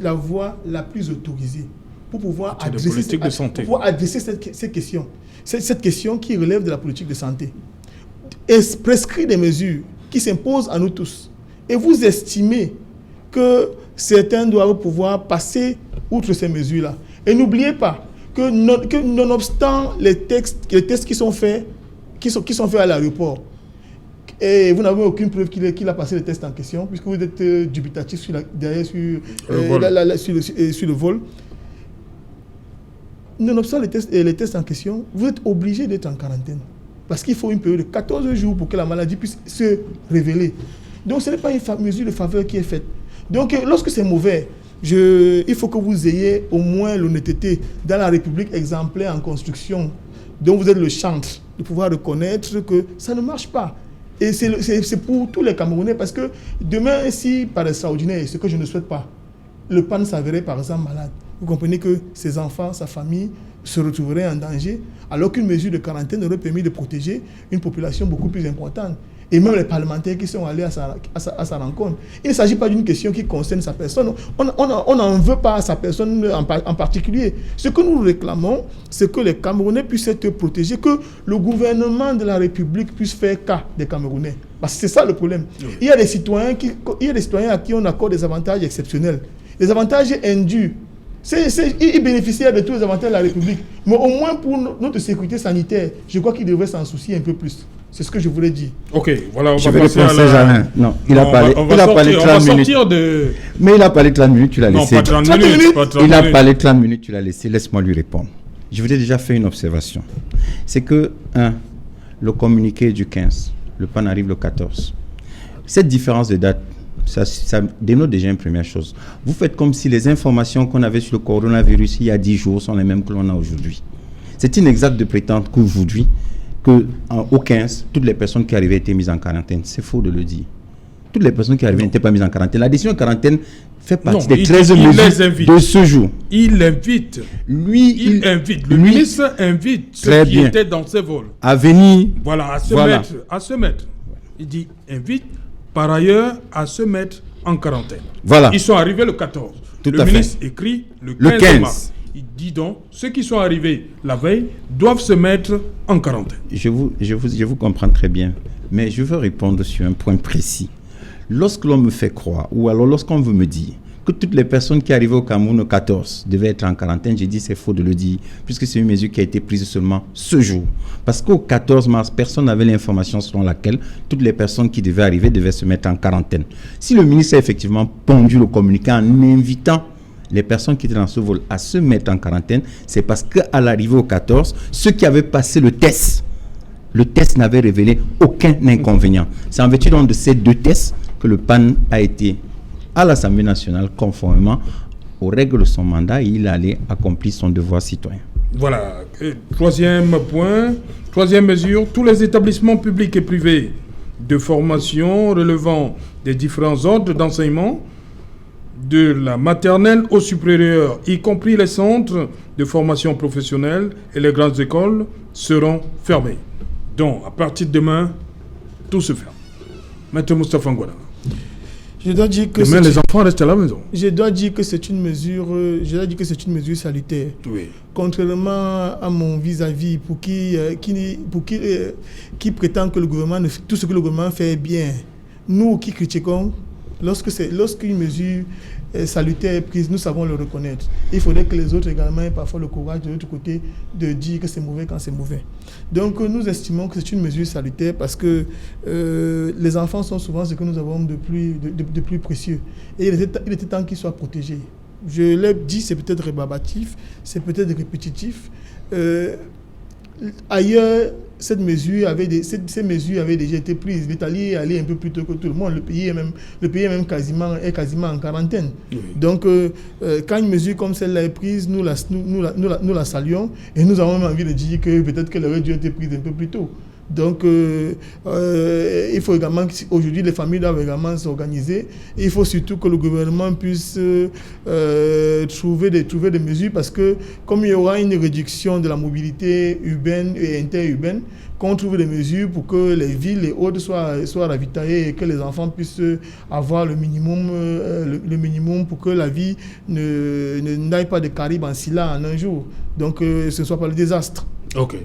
la voie la plus autorisée pour pouvoir adresser cette question. Cette question qui relève de la politique de santé. Et prescrit des mesures qui s'imposent à nous tous. Et vous estimez que certains doivent pouvoir passer outre ces mesures-là. Et n'oubliez pas que nonobstant les tests qui sont faits à l'aéroport, et vous n'avez aucune preuve qu'il a passé les tests en question, puisque vous êtes dubitatif sur le vol. Nonobstant les tests en question, vous êtes obligé d'être en quarantaine. Parce qu'il faut une période de 14 jours pour que la maladie puisse se révéler. Donc ce n'est pas une mesure de faveur qui est faite. Donc lorsque c'est mauvais, il faut que vous ayez au moins l'honnêteté dans la République exemplaire en construction, dont vous êtes le chantre, de pouvoir reconnaître que ça ne marche pas. Et c'est pour tous les Camerounais, parce que demain, si par extraordinaire, ce que je ne souhaite pas, le PAN s'avérait par exemple malade, vous comprenez que ses enfants, sa famille se retrouveraient en danger, alors qu'une mesure de quarantaine aurait permis de protéger une population beaucoup plus importante. Et même les parlementaires qui sont allés à sa rencontre. Il ne s'agit pas d'une question qui concerne sa personne. On n'en veut pas à sa personne en particulier. Ce que nous réclamons, c'est que les Camerounais puissent être protégés, que le gouvernement de la République puisse faire cas des Camerounais. Parce que c'est ça le problème. Oui. Il y a des citoyens à qui on accorde des avantages exceptionnels. Les avantages indus. Ils bénéficient de tous les avantages de la République. Mais au moins pour notre sécurité sanitaire, je crois qu'ils devraient s'en soucier un peu plus. C'est ce que je voulais dire. Ok, voilà, on va passer à la... Non, il a parlé 30 minutes. Mais il a parlé 30 minutes, tu l'as laissé. Non, pas 30 minutes. Il a parlé 30 minutes, tu l'as laissé. Laisse-moi lui répondre. Je vous ai déjà fait une observation. C'est que, le communiqué du 15, le PAN arrive le 14. Cette différence de date, ça dénote déjà une première chose. Vous faites comme si les informations qu'on avait sur le coronavirus il y a 10 jours sont les mêmes que l'on a aujourd'hui. C'est inexact de prétendre qu'aujourd'hui, au 15, toutes les personnes qui arrivaient étaient mises en quarantaine. C'est faux de le dire. Toutes les personnes qui arrivaient n'étaient pas mises en quarantaine. La décision de quarantaine fait partie des 13 mesures de ce jour. Il invite. Il invite. Le ministre invite ceux qui étaient dans ces vols à venir. Voilà, à se mettre. Il dit invite par ailleurs à se mettre en quarantaine. Voilà. Ils sont arrivés le 14. Le ministre écrit le 15 mars. Il dit donc, ceux qui sont arrivés la veille doivent se mettre en quarantaine. Je vous comprends très bien, mais je veux répondre sur un point précis. Lorsque l'on me fait croire, ou alors lorsqu'on veut me dire que toutes les personnes qui arrivaient au Cameroun au 14 devaient être en quarantaine, j'ai dit c'est faux de le dire, puisque c'est une mesure qui a été prise seulement ce jour. Parce qu'au 14 mars, personne n'avait l'information selon laquelle toutes les personnes qui devaient arriver devaient se mettre en quarantaine. Si le ministre a effectivement pondu le communiqué en invitant les personnes qui étaient dans ce vol à se mettre en quarantaine, c'est parce qu'à l'arrivée au 14, ceux qui avaient passé le test n'avait révélé aucun inconvénient. C'est en vertu donc de ces 2 tests que le PAN a été à l'Assemblée nationale conformément aux règles de son mandat et il allait accomplir son devoir citoyen. Voilà. Troisième point, troisième mesure, tous les établissements publics et privés de formation relevant des différents ordres d'enseignement, de la maternelle au supérieur, y compris les centres de formation professionnelle et les grandes écoles, seront fermés. Donc, à partir de demain, tout se ferme. Maître Moustapha Ngouada. Je dois dire que demain, les enfants restent à la maison. Je dois dire que c'est une mesure salutaire. Oui. Contrairement à mon vis-à-vis pour qui prétend que tout ce que le gouvernement fait est bien. Nous qui critiquons, Lorsqu'une mesure salutaire est prise, nous savons le reconnaître. Il faudrait que les autres également aient parfois le courage de l'autre côté de dire que c'est mauvais quand c'est mauvais. Donc nous estimons que c'est une mesure salutaire parce que les enfants sont souvent ce que nous avons de plus précieux. Et il était temps qu'ils soient protégés. Je l'ai dit, c'est peut-être rébarbatif, c'est peut-être répétitif. Ailleurs, ces mesures avaient déjà été prises. L'Italie est allée un peu plus tôt que tout le monde. Le pays est même quasiment en quarantaine. Oui. Donc, quand une mesure comme celle-là est prise, nous la saluons et nous avons même envie de dire que peut-être qu'elle aurait dû être prise un peu plus tôt. Donc, il faut également qu'aujourd'hui, les familles doivent également s'organiser. Il faut surtout que le gouvernement puisse trouver des mesures parce que comme il y aura une réduction de la mobilité urbaine et interurbaine, qu'on trouve des mesures pour que les villes et autres soient ravitaillées et que les enfants puissent avoir le minimum pour que la vie n'aille pas de Caraïbes en Silla en un jour. Donc, ce ne soit pas le désastre. OK.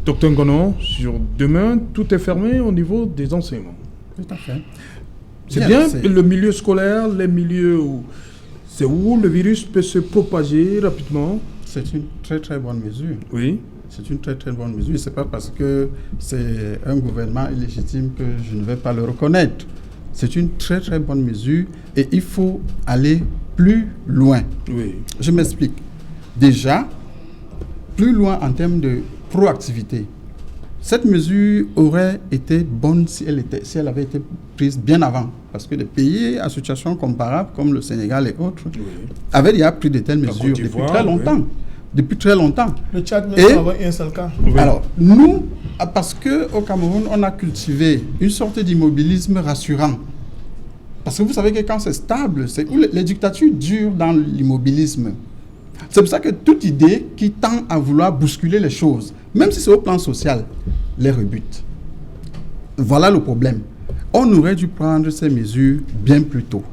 Docteur Ngono, sur demain, tout est fermé au niveau des enseignements. Tout à fait. C'est bien le milieu scolaire, les milieux où c'est où le virus peut se propager rapidement. C'est une très très bonne mesure. Oui. C'est une très très bonne mesure. C'est pas parce que c'est un gouvernement illégitime que je ne vais pas le reconnaître. C'est une très très bonne mesure et il faut aller plus loin. Oui. Je m'explique. Déjà, plus loin en termes de proactivité. Cette mesure aurait été bonne si elle avait été prise bien avant. Parce que des pays à situation comparable, comme le Sénégal et autres, avaient déjà pris de telles mesures depuis très longtemps. Oui. Depuis très longtemps. Le Tchad même avait un seul cas. Oui. Alors, nous, parce qu'au Cameroun, on a cultivé une sorte d'immobilisme rassurant. Parce que vous savez que quand c'est stable, c'est où les dictatures durent dans l'immobilisme. C'est pour ça que toute idée qui tend à vouloir bousculer les choses, même si c'est au plan social, les rebute. Voilà le problème. On aurait dû prendre ces mesures bien plus tôt.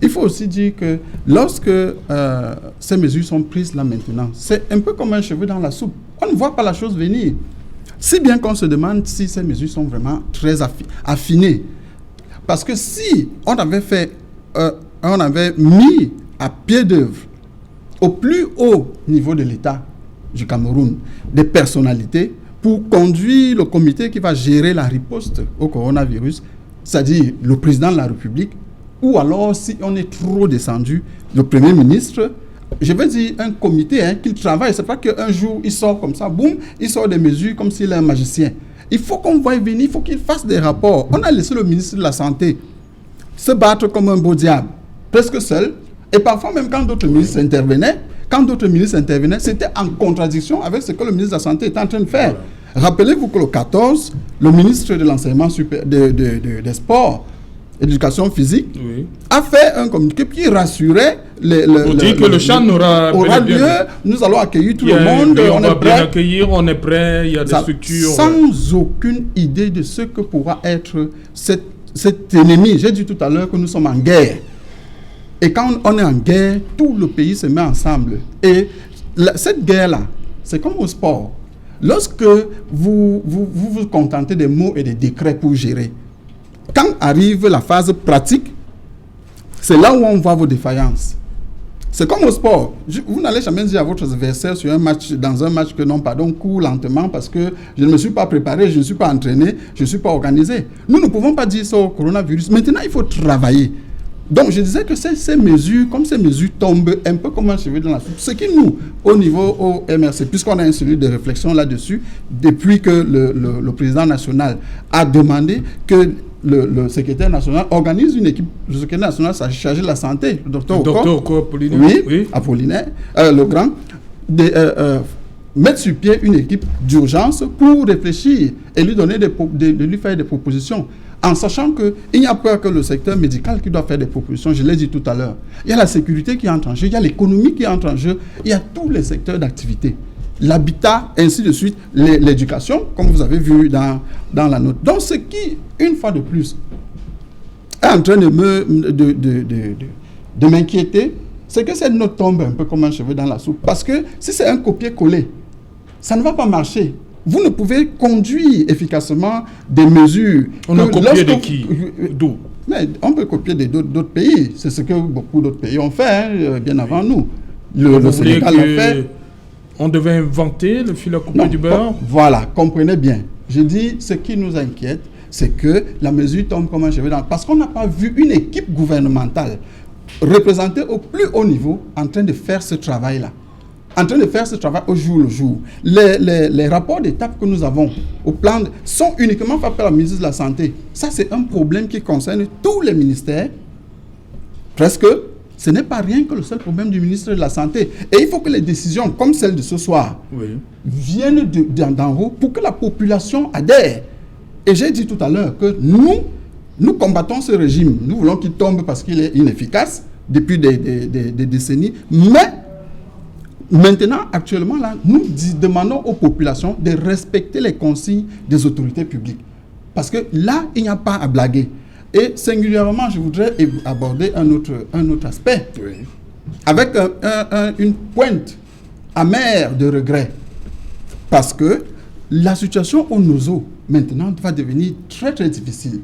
Il faut aussi dire que lorsque ces mesures sont prises là maintenant, c'est un peu comme un cheveu dans la soupe. On ne voit pas la chose venir. Si bien qu'on se demande si ces mesures sont vraiment très affinées. Parce que si on avait mis à pied d'œuvre, au plus haut niveau de l'État du Cameroun, des personnalités pour conduire le comité qui va gérer la riposte au coronavirus, c'est-à-dire le président de la République, ou alors, si on est trop descendu, le Premier ministre, je vais dire un comité qu'il travaille. C'est pas qu'un jour, il sort comme ça, boum, il sort des mesures comme s'il est un magicien. Il faut qu'on voie venir, il faut qu'il fasse des rapports. On a laissé le ministre de la Santé se battre comme un beau diable, presque seul. Et parfois, même quand d'autres ministres intervenaient, c'était en contradiction avec ce que le ministre de la Santé était en train de faire. Voilà. Rappelez-vous que le 14, le ministre de l'enseignement des sports et de l'éducation physique a fait un communiqué qui rassurait on dit que le CHAN aura lieu, nous allons accueillir tout le monde, on est prêt. Accueillir, on est prêt, il y a des structures. Sans aucune idée de ce que pourra être cet ennemi. J'ai dit tout à l'heure que nous sommes en guerre. Et quand on est en guerre, tout le pays se met ensemble. Et cette guerre-là, c'est comme au sport. Lorsque vous contentez des mots et des décrets pour gérer, quand arrive la phase pratique, c'est là où on voit vos défaillances. C'est comme au sport. Vous n'allez jamais dire à votre adversaire dans un match que non, pardon, cours lentement parce que je ne me suis pas préparé, je ne suis pas entraîné, je ne suis pas organisé. Nous ne pouvons pas dire ça au coronavirus. Maintenant, il faut travailler. Donc, je disais que ces mesures tombent un peu comme un cheveu dans la soupe. Ce qui nous, au niveau au MRC, puisqu'on a un cellule de réflexion là-dessus, depuis que le président national a demandé que le secrétaire national organise une équipe, le secrétaire national chargé de la santé, le docteur Oko Apollinaire, Apollinaire, le grand, mettre sur pied une équipe d'urgence pour réfléchir et lui donner de lui faire des propositions. En sachant qu'il n'y a pas que le secteur médical qui doit faire des propositions, je l'ai dit tout à l'heure. Il y a la sécurité qui entre en jeu, il y a l'économie qui entre en jeu, il y a tous les secteurs d'activité. L'habitat, ainsi de suite, l'éducation, comme vous avez vu dans la note. Donc, ce qui, une fois de plus, est en train de m'inquiéter, c'est que cette note tombe un peu comme un cheveu dans la soupe. Parce que si c'est un copier-coller, ça ne va pas marcher. vous ne pouvez conduire efficacement des mesures. On a copié de qui? D'où? Mais on peut copier d'autres pays. C'est ce que beaucoup d'autres pays ont fait bien avant nous. Le Sénégal l'a fait. On devait inventer le fil à couper du beurre? Voilà, comprenez bien. Je dis, ce qui nous inquiète, c'est que la mesure tombe comme un cheveu dans... Parce qu'on n'a pas vu une équipe gouvernementale représentée au plus haut niveau en train de faire ce travail-là. En train de faire ce travail au jour le jour. Les rapports d'étape que nous avons au plan sont uniquement faits par la ministre de la Santé. Ça, c'est un problème qui concerne tous les ministères. Presque, ce n'est pas rien que le seul problème du ministre de la Santé. Et il faut que les décisions, comme celle de ce soir, viennent d'en haut pour que la population adhère. Et j'ai dit tout à l'heure que nous combattons ce régime. Nous voulons qu'il tombe parce qu'il est inefficace depuis des décennies. Mais maintenant, actuellement, là, nous demandons aux populations de respecter les consignes des autorités publiques. Parce que là, il n'y a pas à blaguer. Et singulièrement, je voudrais aborder un autre aspect. Oui. Avec une pointe amère de regret. Parce que la situation au Nozo, maintenant, va devenir très, très difficile.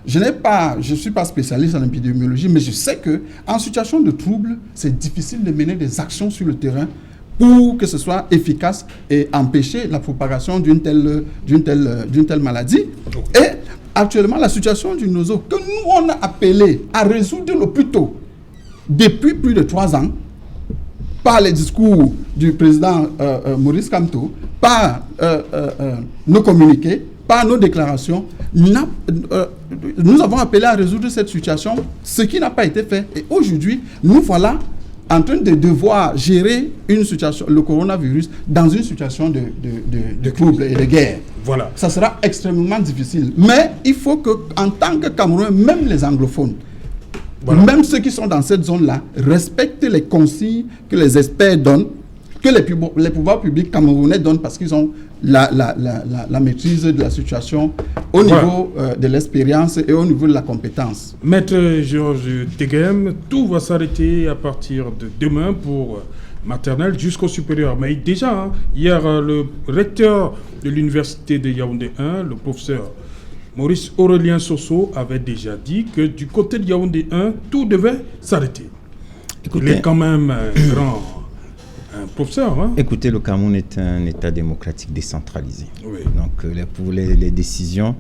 Je ne suis pas spécialiste en épidémiologie, mais je sais qu'en situation de trouble, c'est difficile de mener des actions sur le terrain pour que ce soit efficace et empêcher la propagation d'une telle maladie. Et actuellement, la situation du Nozo, que nous, on a appelé à résoudre le plus tôt, depuis plus de 3 ans, par les discours du président Maurice Kamto, par nos communiqués, par nos déclarations, nous avons appelé à résoudre cette situation, ce qui n'a pas été fait. Et aujourd'hui, nous voilà en train de devoir gérer une situation, le coronavirus, dans une situation de trouble et de guerre. Voilà. Ça sera extrêmement difficile. Mais il faut qu'en tant que Camerounais, même les anglophones, même ceux qui sont dans cette zone-là, respectent les consignes que les experts donnent, que les pouvoirs publics camerounais donnent, parce qu'ils ont la maîtrise de la situation au niveau de l'expérience et au niveau de la compétence. Maître Georges Teghem, tout va s'arrêter à partir de demain pour maternelle jusqu'au supérieur. Mais déjà, hier, le recteur de l'université de Yaoundé 1, le professeur Maurice Aurélien Sosso, avait déjà dit que du côté de Yaoundé 1, tout devait s'arrêter. Il est quand même un grand professeur. Hein? Écoutez, le Cameroun est un État démocratique décentralisé. Oui. Donc, pour les décisions,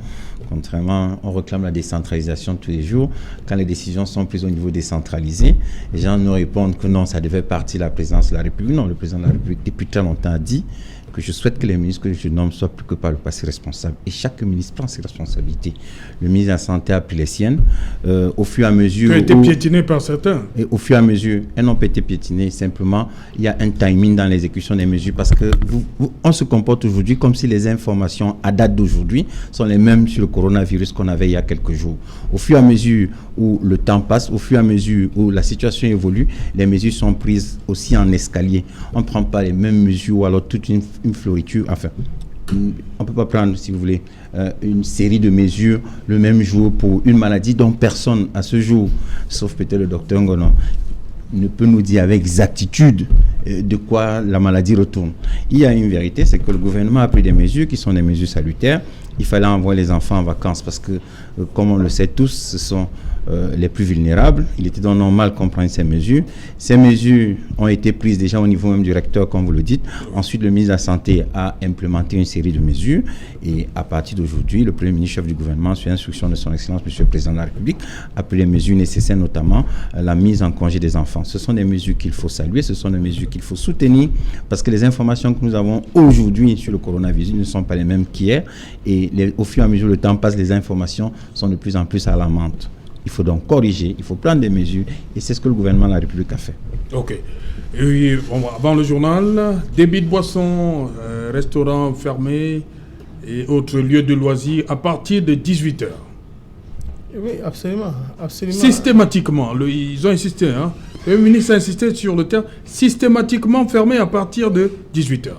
contrairement, on réclame la décentralisation tous les jours. Quand les décisions sont prises au niveau décentralisé, les gens nous répondent que non, ça devait partir de la présidence de la République. Non, le président de la République, depuis très longtemps, a dit que je souhaite que les ministres que je nomme soient plus que par le passé responsables. Et chaque ministre prend ses responsabilités. Le ministre de la Santé a pris les siennes. Au fur et à mesure... Qui a été piétiné par certains. Et au fur et à mesure, elles n'ont pas été piétinées. Simplement, il y a un timing dans l'exécution des mesures parce que on se comporte aujourd'hui comme si les informations à date d'aujourd'hui sont les mêmes sur le coronavirus qu'on avait il y a quelques jours. Au fur et à mesure où le temps passe, au fur et à mesure où la situation évolue, les mesures sont prises aussi en escalier. On ne prend pas les mêmes mesures ou alors toute une floriture, enfin, on ne peut pas prendre, si vous voulez, une série de mesures le même jour pour une maladie dont personne à ce jour, sauf peut-être le docteur Ngono, ne peut nous dire avec exactitude de quoi la maladie retourne. Il y a une vérité, c'est que le gouvernement a pris des mesures qui sont des mesures salutaires. Il fallait envoyer les enfants en vacances parce que, comme on le sait tous, ce sont les plus vulnérables. Il était donc normal qu'on prenne ces mesures. Ces mesures ont été prises déjà au niveau même du recteur, comme vous le dites. Ensuite, le ministre de la Santé a implémenté une série de mesures. Et à partir d'aujourd'hui, le Premier ministre chef du gouvernement, sur instruction de son Excellence, Monsieur le Président de la République, a pris les mesures nécessaires, notamment la mise en congé des enfants. Ce sont des mesures qu'il faut saluer, ce sont des mesures qu'il faut soutenir, parce que les informations que nous avons aujourd'hui sur le coronavirus ne sont pas les mêmes qu'hier. Et au fur et à mesure le temps passe, les informations sont de plus en plus alarmantes. Il faut donc corriger, il faut prendre des mesures, et c'est ce que le gouvernement de la République a fait. Ok. Et avant le journal, débit de boissons, restaurants fermés et autres lieux de loisirs à partir de 18h. Oui, absolument. Systématiquement, ils ont insisté, hein. Le ministre a insisté sur le terme systématiquement fermé à partir de 18h.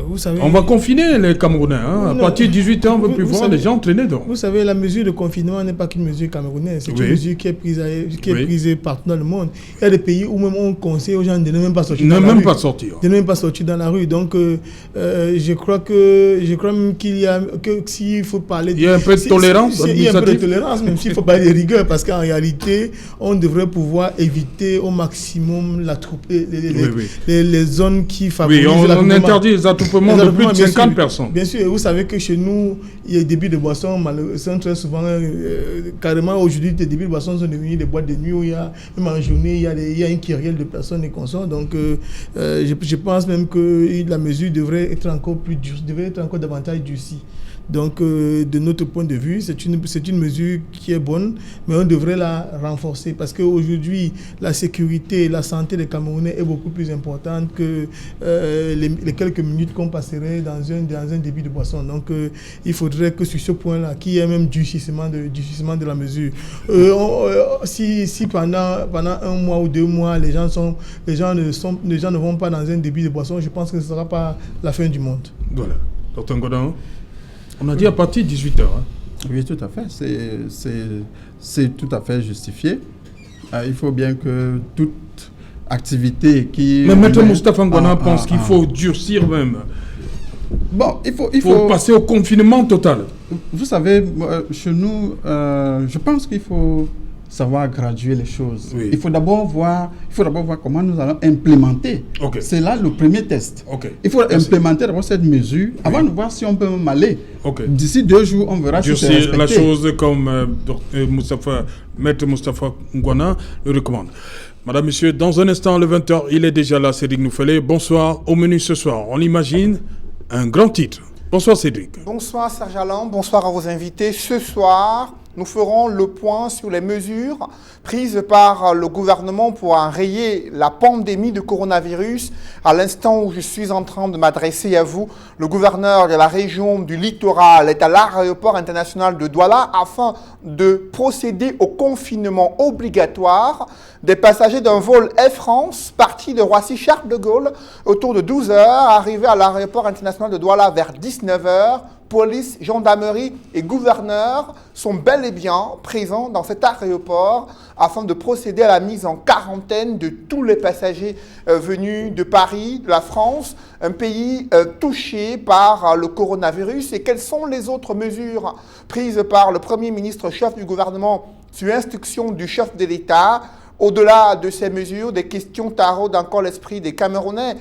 Vous savez, on va confiner les Camerounais. À partir de 18 ans, on ne veut plus voir les gens traîner dehors. Vous savez, la mesure de confinement n'est pas qu'une mesure camerounaise. C'est une mesure qui est prise partout dans le monde. Il y a des pays où même on conseille aux gens de ne même pas sortir dans la rue. De ne même pas sortir dans la rue. Donc, je crois même qu'il y a... s'il faut parler... Il y a un peu de tolérance. Il y a un peu de tolérance, même s'il faut parler de rigueur. Parce qu'en réalité, on devrait pouvoir éviter au maximum les zones qui favorisent on interdit les attroupements de plus de 50 personnes. Bien sûr, vous savez que chez nous, il y a des débits de boissons, malheureusement, très souvent, carrément aujourd'hui, des débits de boissons sont devenus des boîtes de nuit où il y a, même en journée, il y a une kyrielle de personnes et consorts. Donc, je pense même que la mesure devrait être encore plus dure, devrait être encore davantage durcie. Donc, de notre point de vue, c'est une mesure qui est bonne, mais on devrait la renforcer parce qu'aujourd'hui, la sécurité et la santé des Camerounais est beaucoup plus importante que les quelques minutes qu'on passerait dans un débit de boisson. Donc, il faudrait que sur ce point-là, qu'il y ait même durcissement de la mesure. Si pendant un mois ou 2 mois, les gens ne vont pas dans un débit de boisson, je pense que ce ne sera pas la fin du monde. Voilà. Dr Godin, on a dit à partir de 18h. Oui, tout à fait. C'est tout à fait justifié. Il faut bien que toute activité qui... Mais Maître Moustapha Ngouana pense qu'il faut durcir même. Bon, il faut passer au confinement total. Vous savez, chez nous, je pense qu'il faut savoir graduer les choses. Oui. Il faut d'abord voir comment nous allons implémenter. Okay. C'est là le premier test. Okay. Il faut implémenter d'abord cette mesure avant de voir si on peut même aller. Okay. D'ici 2 jours, on verra si c'est respecté. La chose comme Maître Moustapha Ngouana le recommande. Madame, Monsieur, dans un instant, le 20h, il est déjà là, Cédric Nouffelé. Bonsoir. Au menu ce soir, on imagine un grand titre. Bonsoir Cédric. Bonsoir Serge Alain, bonsoir à vos invités. Ce soir, nous ferons le point sur les mesures prises par le gouvernement pour enrayer la pandémie de coronavirus. À l'instant où je suis en train de m'adresser à vous, le gouverneur de la région du littoral est à l'aéroport international de Douala afin de procéder au confinement obligatoire des passagers d'un vol Air France parti de Roissy-Charles de Gaulle autour de 12h, arrivé à l'aéroport international de Douala vers 19h. Police, gendarmerie et gouverneur sont bel et bien présents dans cet aéroport afin de procéder à la mise en quarantaine de tous les passagers venus de Paris, de la France, un pays touché par le coronavirus. Et quelles sont les autres mesures prises par le Premier ministre, chef du gouvernement, sur instruction du chef de l'État? Au-delà de ces mesures, des questions taraudent encore l'esprit des Camerounais.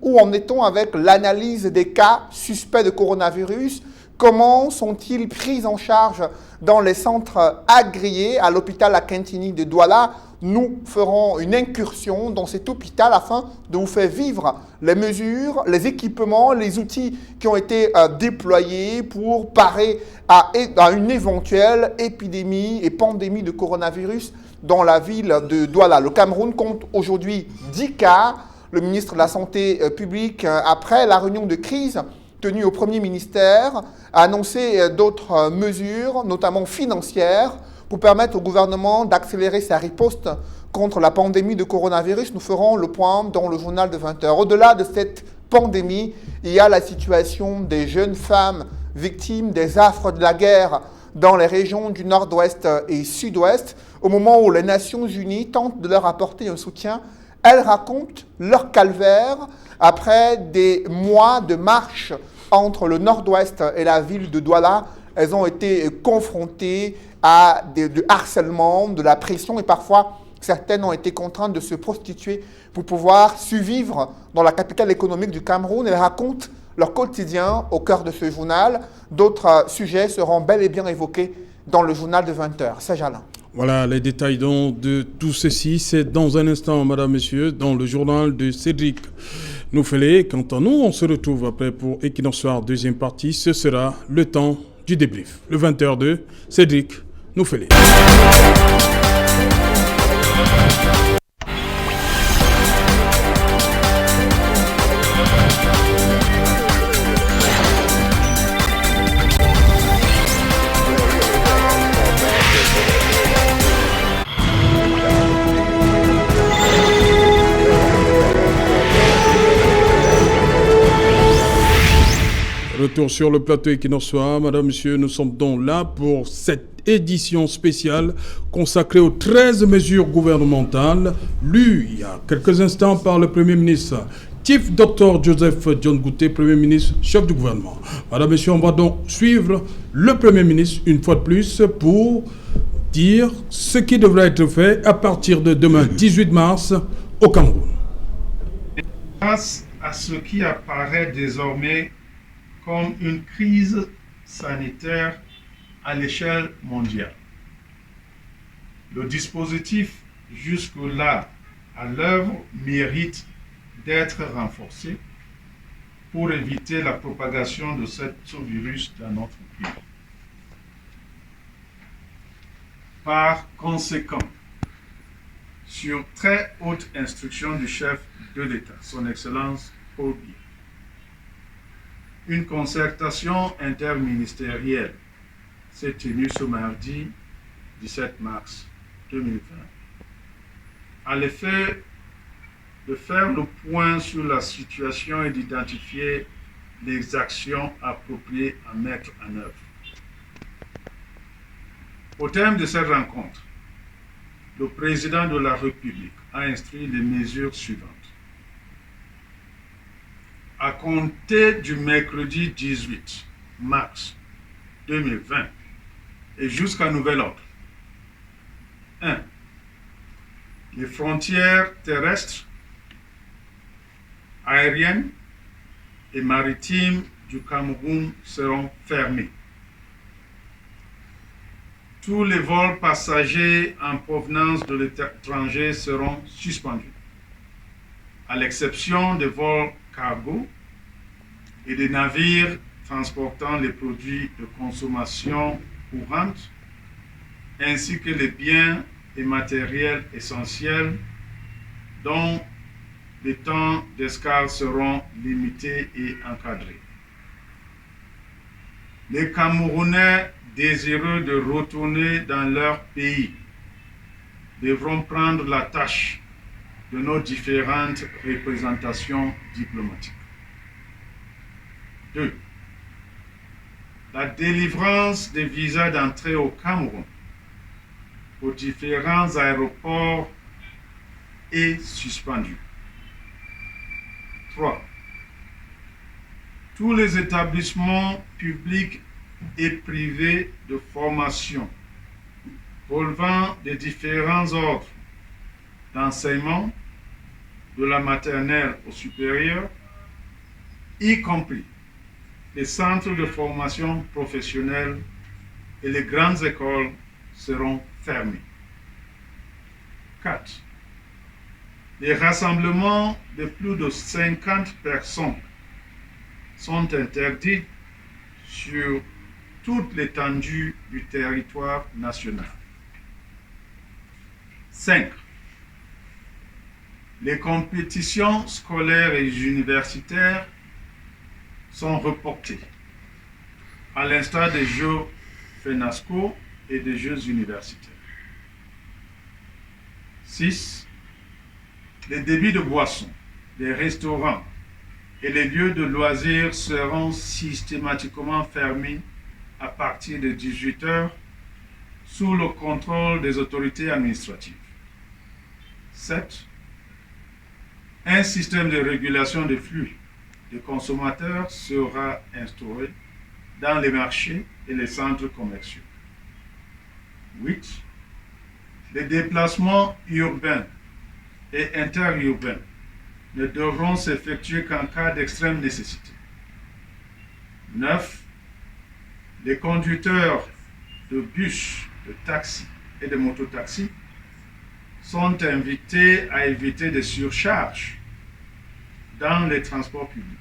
Où en est-on avec l'analyse des cas suspects de coronavirus? Comment sont-ils pris en charge dans les centres agréés à l'hôpital Akintini de Douala? Nous ferons une incursion dans cet hôpital afin de vous faire vivre les mesures, les équipements, les outils qui ont été déployés pour parer à une éventuelle épidémie et pandémie de coronavirus dans la ville de Douala. Le Cameroun compte aujourd'hui 10 cas. Le ministre de la Santé publique, après la réunion de crise tenue au Premier ministère, a annoncé d'autres mesures, notamment financières, pour permettre au gouvernement d'accélérer sa riposte contre la pandémie de coronavirus. Nous ferons le point dans le journal de 20h. Au-delà de cette pandémie, il y a la situation des jeunes femmes victimes des affres de la guerre dans les régions du nord-ouest et sud-ouest. Au moment où les Nations Unies tentent de leur apporter un soutien, elles racontent leur calvaire après des mois de marche entre le nord-ouest et la ville de Douala. Elles ont été confrontées à du harcèlement, de la pression et parfois certaines ont été contraintes de se prostituer pour pouvoir survivre dans la capitale économique du Cameroun. Elles racontent leur quotidien au cœur de ce journal. D'autres sujets seront bel et bien évoqués dans le journal de 20h. Serge Alain. Voilà les détails de tout ceci. C'est dans un instant, madame, monsieur, dans le journal de Cédric Nouffelé. Quant à nous, on se retrouve après pour Equinox Soir, deuxième partie. Ce sera le temps du débrief. Le 20h2, Cédric Nouffelé. retour sur le plateau Equinox Soir. Madame, Monsieur, nous sommes donc là pour cette édition spéciale consacrée aux 13 mesures gouvernementales lues il y a quelques instants par le Premier ministre Chief Dr Joseph John Gouté, Premier ministre, chef du gouvernement. Madame, Monsieur, on va donc suivre le Premier ministre une fois de plus pour dire ce qui devra être fait à partir de demain, 18 mars, au Cameroun. Face à ce qui apparaît désormais comme une crise sanitaire à l'échelle mondiale, le dispositif jusque-là à l'œuvre mérite d'être renforcé pour éviter la propagation de ce virus dans notre pays. Par conséquent, sur très haute instruction du chef de l'État, son Excellence Paul Biya, une concertation interministérielle s'est tenue ce mardi 17 mars 2020 à l'effet de faire le point sur la situation et d'identifier les actions appropriées à mettre en œuvre. Au terme de cette rencontre, le président de la République a instruit les mesures suivantes. À compter du mercredi 18 mars 2020 et jusqu'à nouvel ordre, 1. Les frontières terrestres, aériennes et maritimes du Cameroun seront fermées. Tous les vols passagers en provenance de l'étranger seront suspendus, à l'exception des vols cargo et des navires transportant les produits de consommation courante, ainsi que les biens et matériels essentiels dont les temps d'escale seront limités et encadrés. Les Camerounais désireux de retourner dans leur pays devront prendre la tâche de nos différentes représentations diplomatiques. 2. La délivrance des visas d'entrée au Cameroun aux différents aéroports est suspendue. 3. Tous les établissements publics et privés de formation relevant des différents ordres d'enseignement, de la maternelle au supérieur, y compris les centres de formation professionnelle et les grandes écoles, seront fermés. 4. Les rassemblements de plus de 50 personnes sont interdits sur toute l'étendue du territoire national. 5. Les compétitions scolaires et universitaires sont reportées, à l'instar des Jeux FENASCO et des Jeux universitaires. 6. Les débits de boissons, les restaurants et les lieux de loisirs seront systématiquement fermés à partir de 18 h sous le contrôle des autorités administratives. 7. Un système de régulation des flux de consommateurs sera instauré dans les marchés et les centres commerciaux. 8. Les déplacements urbains et interurbains ne devront s'effectuer qu'en cas d'extrême nécessité. 9. Les conducteurs de bus, de taxis et de mototaxis sont invités à éviter des surcharges dans les transports publics.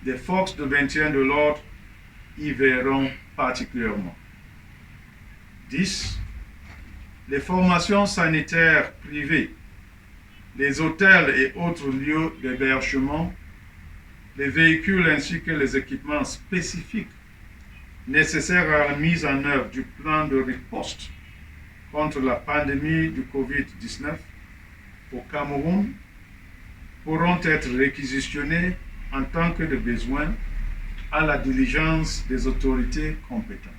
Les forces de maintien de l'ordre y verront particulièrement. 10. Les formations sanitaires privées, les hôtels et autres lieux d'hébergement, les véhicules ainsi que les équipements spécifiques nécessaires à la mise en œuvre du plan de riposte contre la pandémie du Covid-19 au Cameroun pourront être réquisitionnés en tant que de besoin à la diligence des autorités compétentes.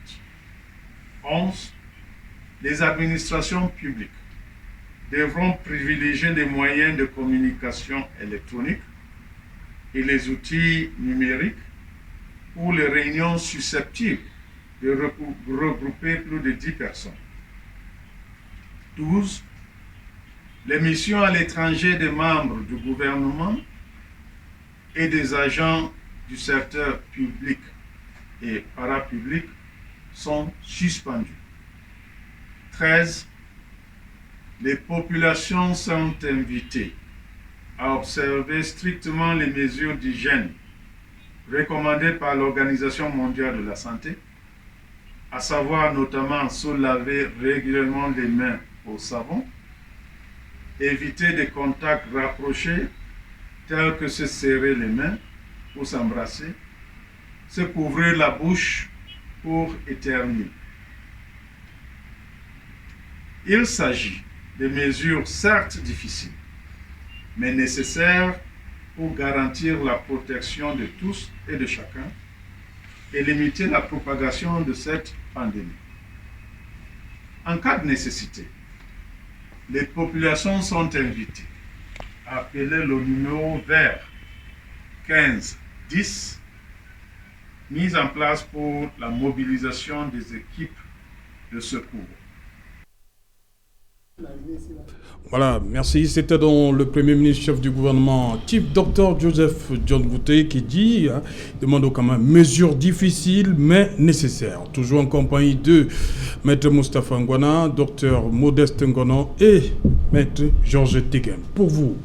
11. Les administrations publiques devront privilégier les moyens de communication électronique et les outils numériques pour les réunions susceptibles de regrouper plus de 10 personnes. 12. Les missions à l'étranger des membres du gouvernement et des agents du secteur public et parapublic sont suspendues. 13. Les populations sont invitées à observer strictement les mesures d'hygiène recommandées par l'Organisation mondiale de la santé, à savoir notamment se laver régulièrement les mains au savon, éviter des contacts rapprochés tels que se serrer les mains ou s'embrasser, se couvrir la bouche pour éternuer. Il s'agit de mesures certes difficiles, mais nécessaires pour garantir la protection de tous et de chacun et limiter la propagation de cette pandémie. En cas de nécessité, les populations sont invitées à appeler le numéro vert 1510 mis en place pour la mobilisation des équipes de secours. Voilà, merci. C'était donc le Premier ministre chef du gouvernement, Chief Dr Joseph John Boutte, qui dit, demande quand même, mesures difficiles mais nécessaires. Toujours en compagnie de Maître Moustapha Ngwana, Dr Modeste Ngono et Maître Georges Teghem. Pour vous,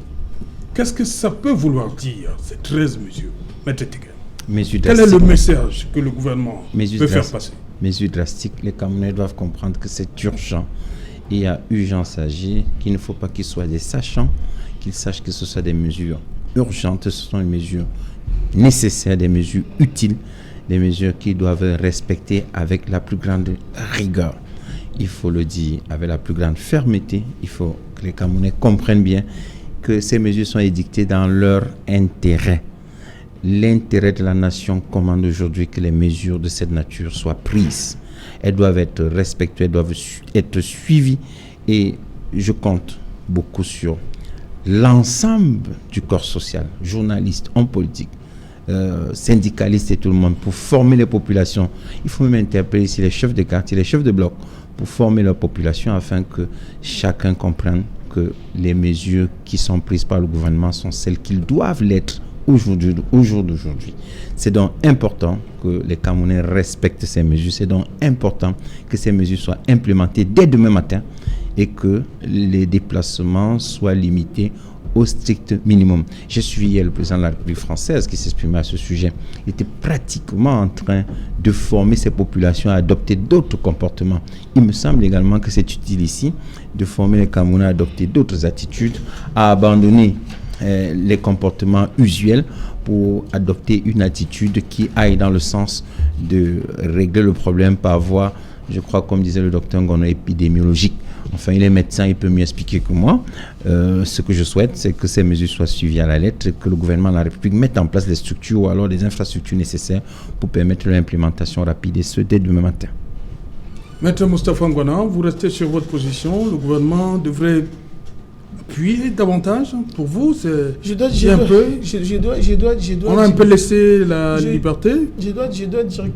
qu'est-ce que ça peut vouloir dire, ces 13 mesures, Maître Teghem? Quel est le message que le gouvernement peut faire passer? Mesures drastiques, les Camerounais doivent comprendre que c'est urgent. Il y a urgence à agir, qu'il ne faut pas qu'ils soient des sachants, qu'ils sachent que ce soit des mesures urgentes, ce sont des mesures nécessaires, des mesures utiles, des mesures qu'ils doivent respecter avec la plus grande rigueur. Il faut le dire avec la plus grande fermeté. Il faut que les Camerounais comprennent bien que ces mesures sont édictées dans leur intérêt. L'intérêt de la nation commande aujourd'hui que les mesures de cette nature soient prises. Elles doivent être respectées, elles doivent être suivies et je compte beaucoup sur l'ensemble du corps social, journalistes, hommes politiques, syndicalistes et tout le monde pour former les populations. Il faut même interpeller ici les chefs de quartier, les chefs de bloc pour former leur population afin que chacun comprenne que les mesures qui sont prises par le gouvernement sont celles qu'ils doivent l'être au jour d'aujourd'hui. C'est donc important que les Camerounais respectent ces mesures. C'est donc important que ces mesures soient implémentées dès demain matin et que les déplacements soient limités au strict minimum. J'ai suivi hier le président de la République française qui s'exprimait à ce sujet. Il était pratiquement en train de former ces populations à adopter d'autres comportements. Il me semble également que c'est utile ici de former les Camerounais à adopter d'autres attitudes, à abandonner les comportements usuels pour adopter une attitude qui aille dans le sens de régler le problème par voie, je crois, comme disait le docteur Ngono, épidémiologique. Enfin, il est médecin, il peut mieux expliquer que moi. Ce que je souhaite, c'est que ces mesures soient suivies à la lettre, que le gouvernement de la République mette en place les structures ou alors les infrastructures nécessaires pour permettre l'implémentation rapide et ce dès demain matin. Maître Moustapha Ngwana, vous restez sur votre position. Le gouvernement devrait appuyer davantage. Pour vous, on a un peu laissé la liberté. Je dois dire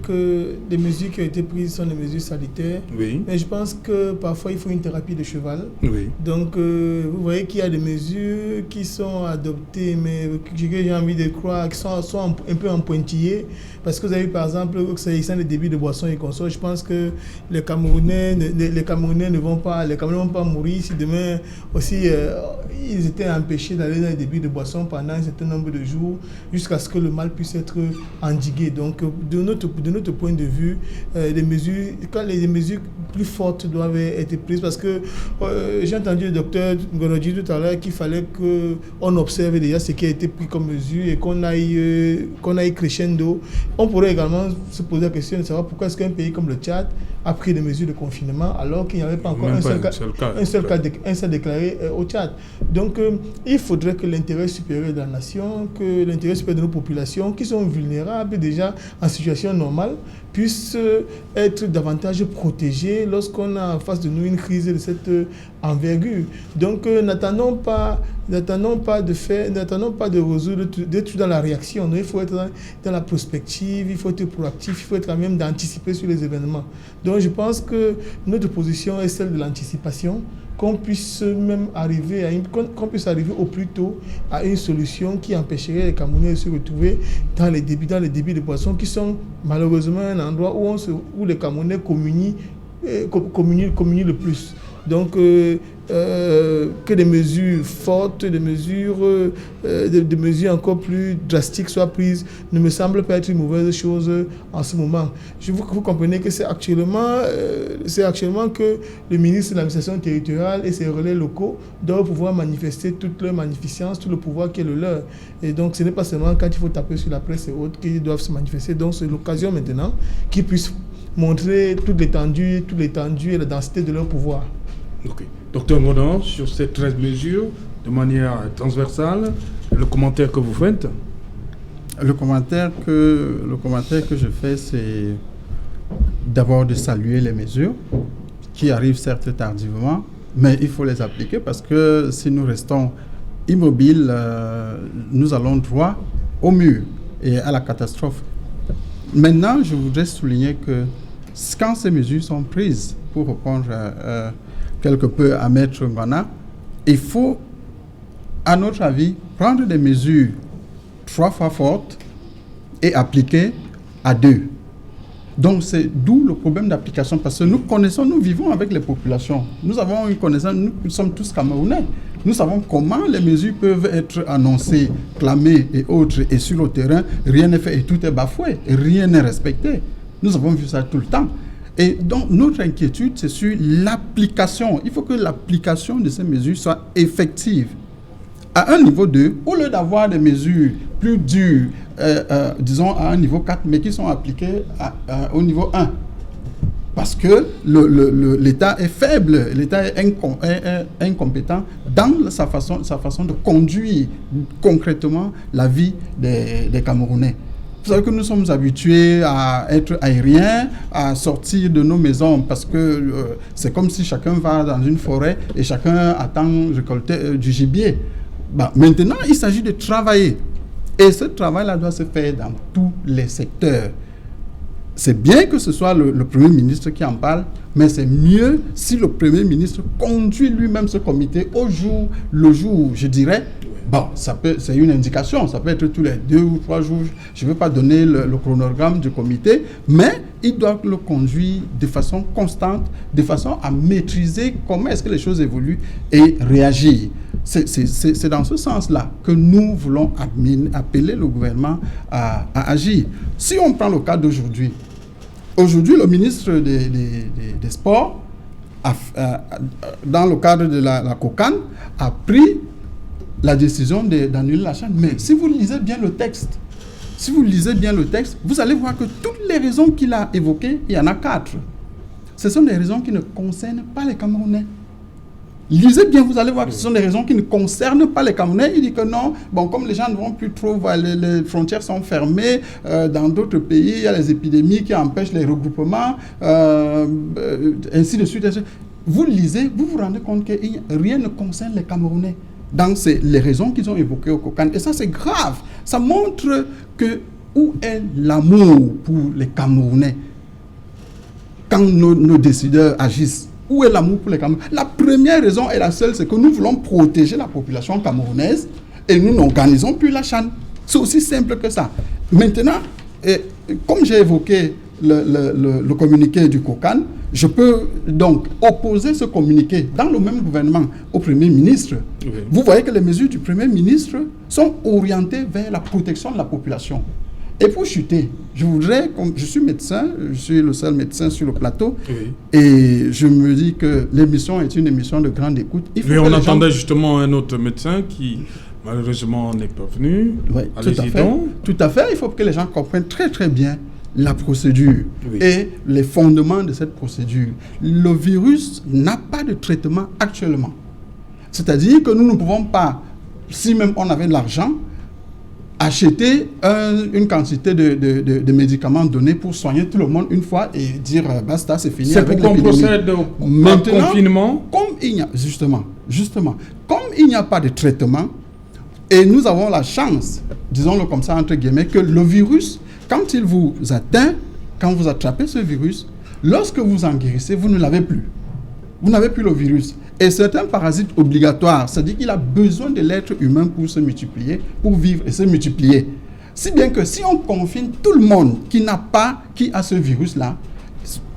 que les mesures qui ont été prises sont des mesures sanitaires. Oui. Mais je pense que parfois il faut une thérapie de cheval. Oui. Donc vous voyez qu'il y a des mesures qui sont adoptées, mais j'ai envie de croire qui sont un peu en pointillés. Parce que vous avez vu par exemple, c'est les débits de boissons et consorts. Je pense que les Camerounais ne vont pas mourir si demain aussi ils étaient empêchés d'aller dans les débits de boissons pendant un certain nombre de jours jusqu'à ce que le mal puisse être endigué. Donc de notre point de vue, les mesures plus fortes doivent être prises parce que j'ai entendu le docteur Ngono dire tout à l'heure qu'il fallait qu'on observe déjà ce qui a été pris comme mesure et qu'on aille crescendo. On pourrait également se poser la question de savoir pourquoi est-ce qu'un pays comme le Tchad a pris des mesures de confinement alors qu'il n'y avait pas encore un seul cas déclaré au Tchad. malades. Donc, il faudrait que l'intérêt supérieur de la nation, que l'intérêt supérieur de nos populations, qui sont vulnérables déjà en situation normale, puissent être davantage protégés lorsqu'on a en face de nous une crise de cette envergure. Donc, n'attendons pas de résoudre, d'être dans la réaction. Donc, il faut être dans la prospective, il faut être proactif, il faut être à même d'anticiper sur les événements. Donc, je pense que notre position est celle de l'anticipation, qu'on puisse même arriver au plus tôt à une solution qui empêcherait les Camerounais de se retrouver dans les débits de boissons qui sont malheureusement un endroit où les Camerounais communient le plus. Donc, que des mesures fortes, des mesures encore plus drastiques soient prises ne me semble pas être une mauvaise chose en ce moment. Vous comprenez que c'est actuellement que le ministre de l'administration territoriale et ses relais locaux doivent pouvoir manifester toute leur magnificence, tout le pouvoir qui est le leur. Et donc, ce n'est pas seulement quand il faut taper sur la presse et autres qu'ils doivent se manifester. Donc, c'est l'occasion maintenant qu'ils puissent montrer toute l'étendue et la densité de leur pouvoir. Ok. Docteur Godin, sur ces 13 mesures, de manière transversale, le commentaire que vous faites? Le commentaire que je fais, c'est d'abord de saluer les mesures qui arrivent certes tardivement, mais il faut les appliquer parce que si nous restons immobiles, nous allons droit au mur et à la catastrophe. Maintenant, je voudrais souligner que quand ces mesures sont prises, pour répondre quelque peu à Maître Ngana, il faut, à notre avis, prendre des mesures 3 fois fortes et appliquer à 2. Donc c'est d'où le problème d'application, parce que nous vivons avec les populations. Nous avons une connaissance, nous sommes tous Camerounais. Nous savons comment les mesures peuvent être annoncées, clamées et autres, et sur le terrain, rien n'est fait et tout est bafoué, et rien n'est respecté. Nous avons vu ça tout le temps. Et donc, notre inquiétude, c'est sur l'application. Il faut que l'application de ces mesures soit effective. À un niveau 2, au lieu d'avoir des mesures plus dures, disons à un niveau 4, mais qui sont appliquées au niveau 1. Parce que l'État est faible, l'État est incompétent dans sa façon de conduire concrètement la vie des Camerounais. Vous savez que nous sommes habitués à être aériens, à sortir de nos maisons parce que c'est comme si chacun va dans une forêt et chacun attend récolter du gibier. Maintenant, il s'agit de travailler. Et ce travail-là doit se faire dans tous les secteurs. C'est bien que ce soit le Premier ministre qui en parle, mais c'est mieux si le Premier ministre conduit lui-même ce comité le jour, je dirais. C'est une indication, ça peut être tous les 2 ou 3 jours. Je ne veux pas donner le chronogramme du comité, mais il doit le conduire de façon constante, de façon à maîtriser comment est-ce que les choses évoluent et réagir. C'est dans ce sens-là que nous voulons appeler le gouvernement à agir. Si on prend le cas d'aujourd'hui, le ministre des Sports, dans le cadre de la COCAN, a pris la décision d'annuler la CHAN. Mais si vous lisez bien le texte, vous allez voir que toutes les raisons qu'il a évoquées, il y en a 4. Ce sont des raisons qui ne concernent pas les Camerounais. Lisez bien, vous allez voir que ce sont des raisons qui ne concernent pas les Camerounais. Il dit que non, comme les gens ne vont plus trop, les frontières sont fermées, dans d'autres pays, il y a les épidémies qui empêchent les regroupements, ainsi de suite. Vous lisez, vous vous rendez compte que rien ne concerne les Camerounais dans les raisons qu'ils ont évoquées au COCAN. Et ça, c'est grave. Ça montre où est l'amour pour les Camerounais quand nos décideurs agissent. Où est l'amour pour les Camerounais? La première raison et la seule, c'est que nous voulons protéger la population camerounaise et nous n'organisons plus la CHAN. C'est aussi simple que ça. Maintenant, comme j'ai évoqué le communiqué du COCAN, je peux donc opposer ce communiqué dans le même gouvernement au Premier ministre. Oui. Vous voyez que les mesures du Premier ministre sont orientées vers la protection de la population. Et pour chuter, je suis médecin, je suis le seul médecin sur le plateau, oui. Et je me dis que l'émission est une émission de grande écoute. On attendait justement un autre médecin qui malheureusement n'est pas venu. Oui, tout à fait. Il faut que les gens comprennent très très bien la procédure, oui, et les fondements de cette procédure. Le virus n'a pas de traitement actuellement. C'est-à-dire que nous ne pouvons pas, si même on avait de l'argent, acheter une quantité de médicaments donnés pour soigner tout le monde une fois et dire basta, c'est fini. C'est pour qu'on procède au confinement. Comme il n'y a, justement, comme il n'y a pas de traitement, et nous avons la chance, disons-le comme ça entre guillemets, que le virus, quand il vous atteint, quand vous attrapez ce virus, lorsque vous en guérissez, vous ne l'avez plus. Vous n'avez plus le virus. Et c'est un parasite obligatoire. C'est-à-dire qu'il a besoin de l'être humain pour se multiplier, pour vivre et se multiplier. Si bien que si on confine tout le monde qui a ce virus-là,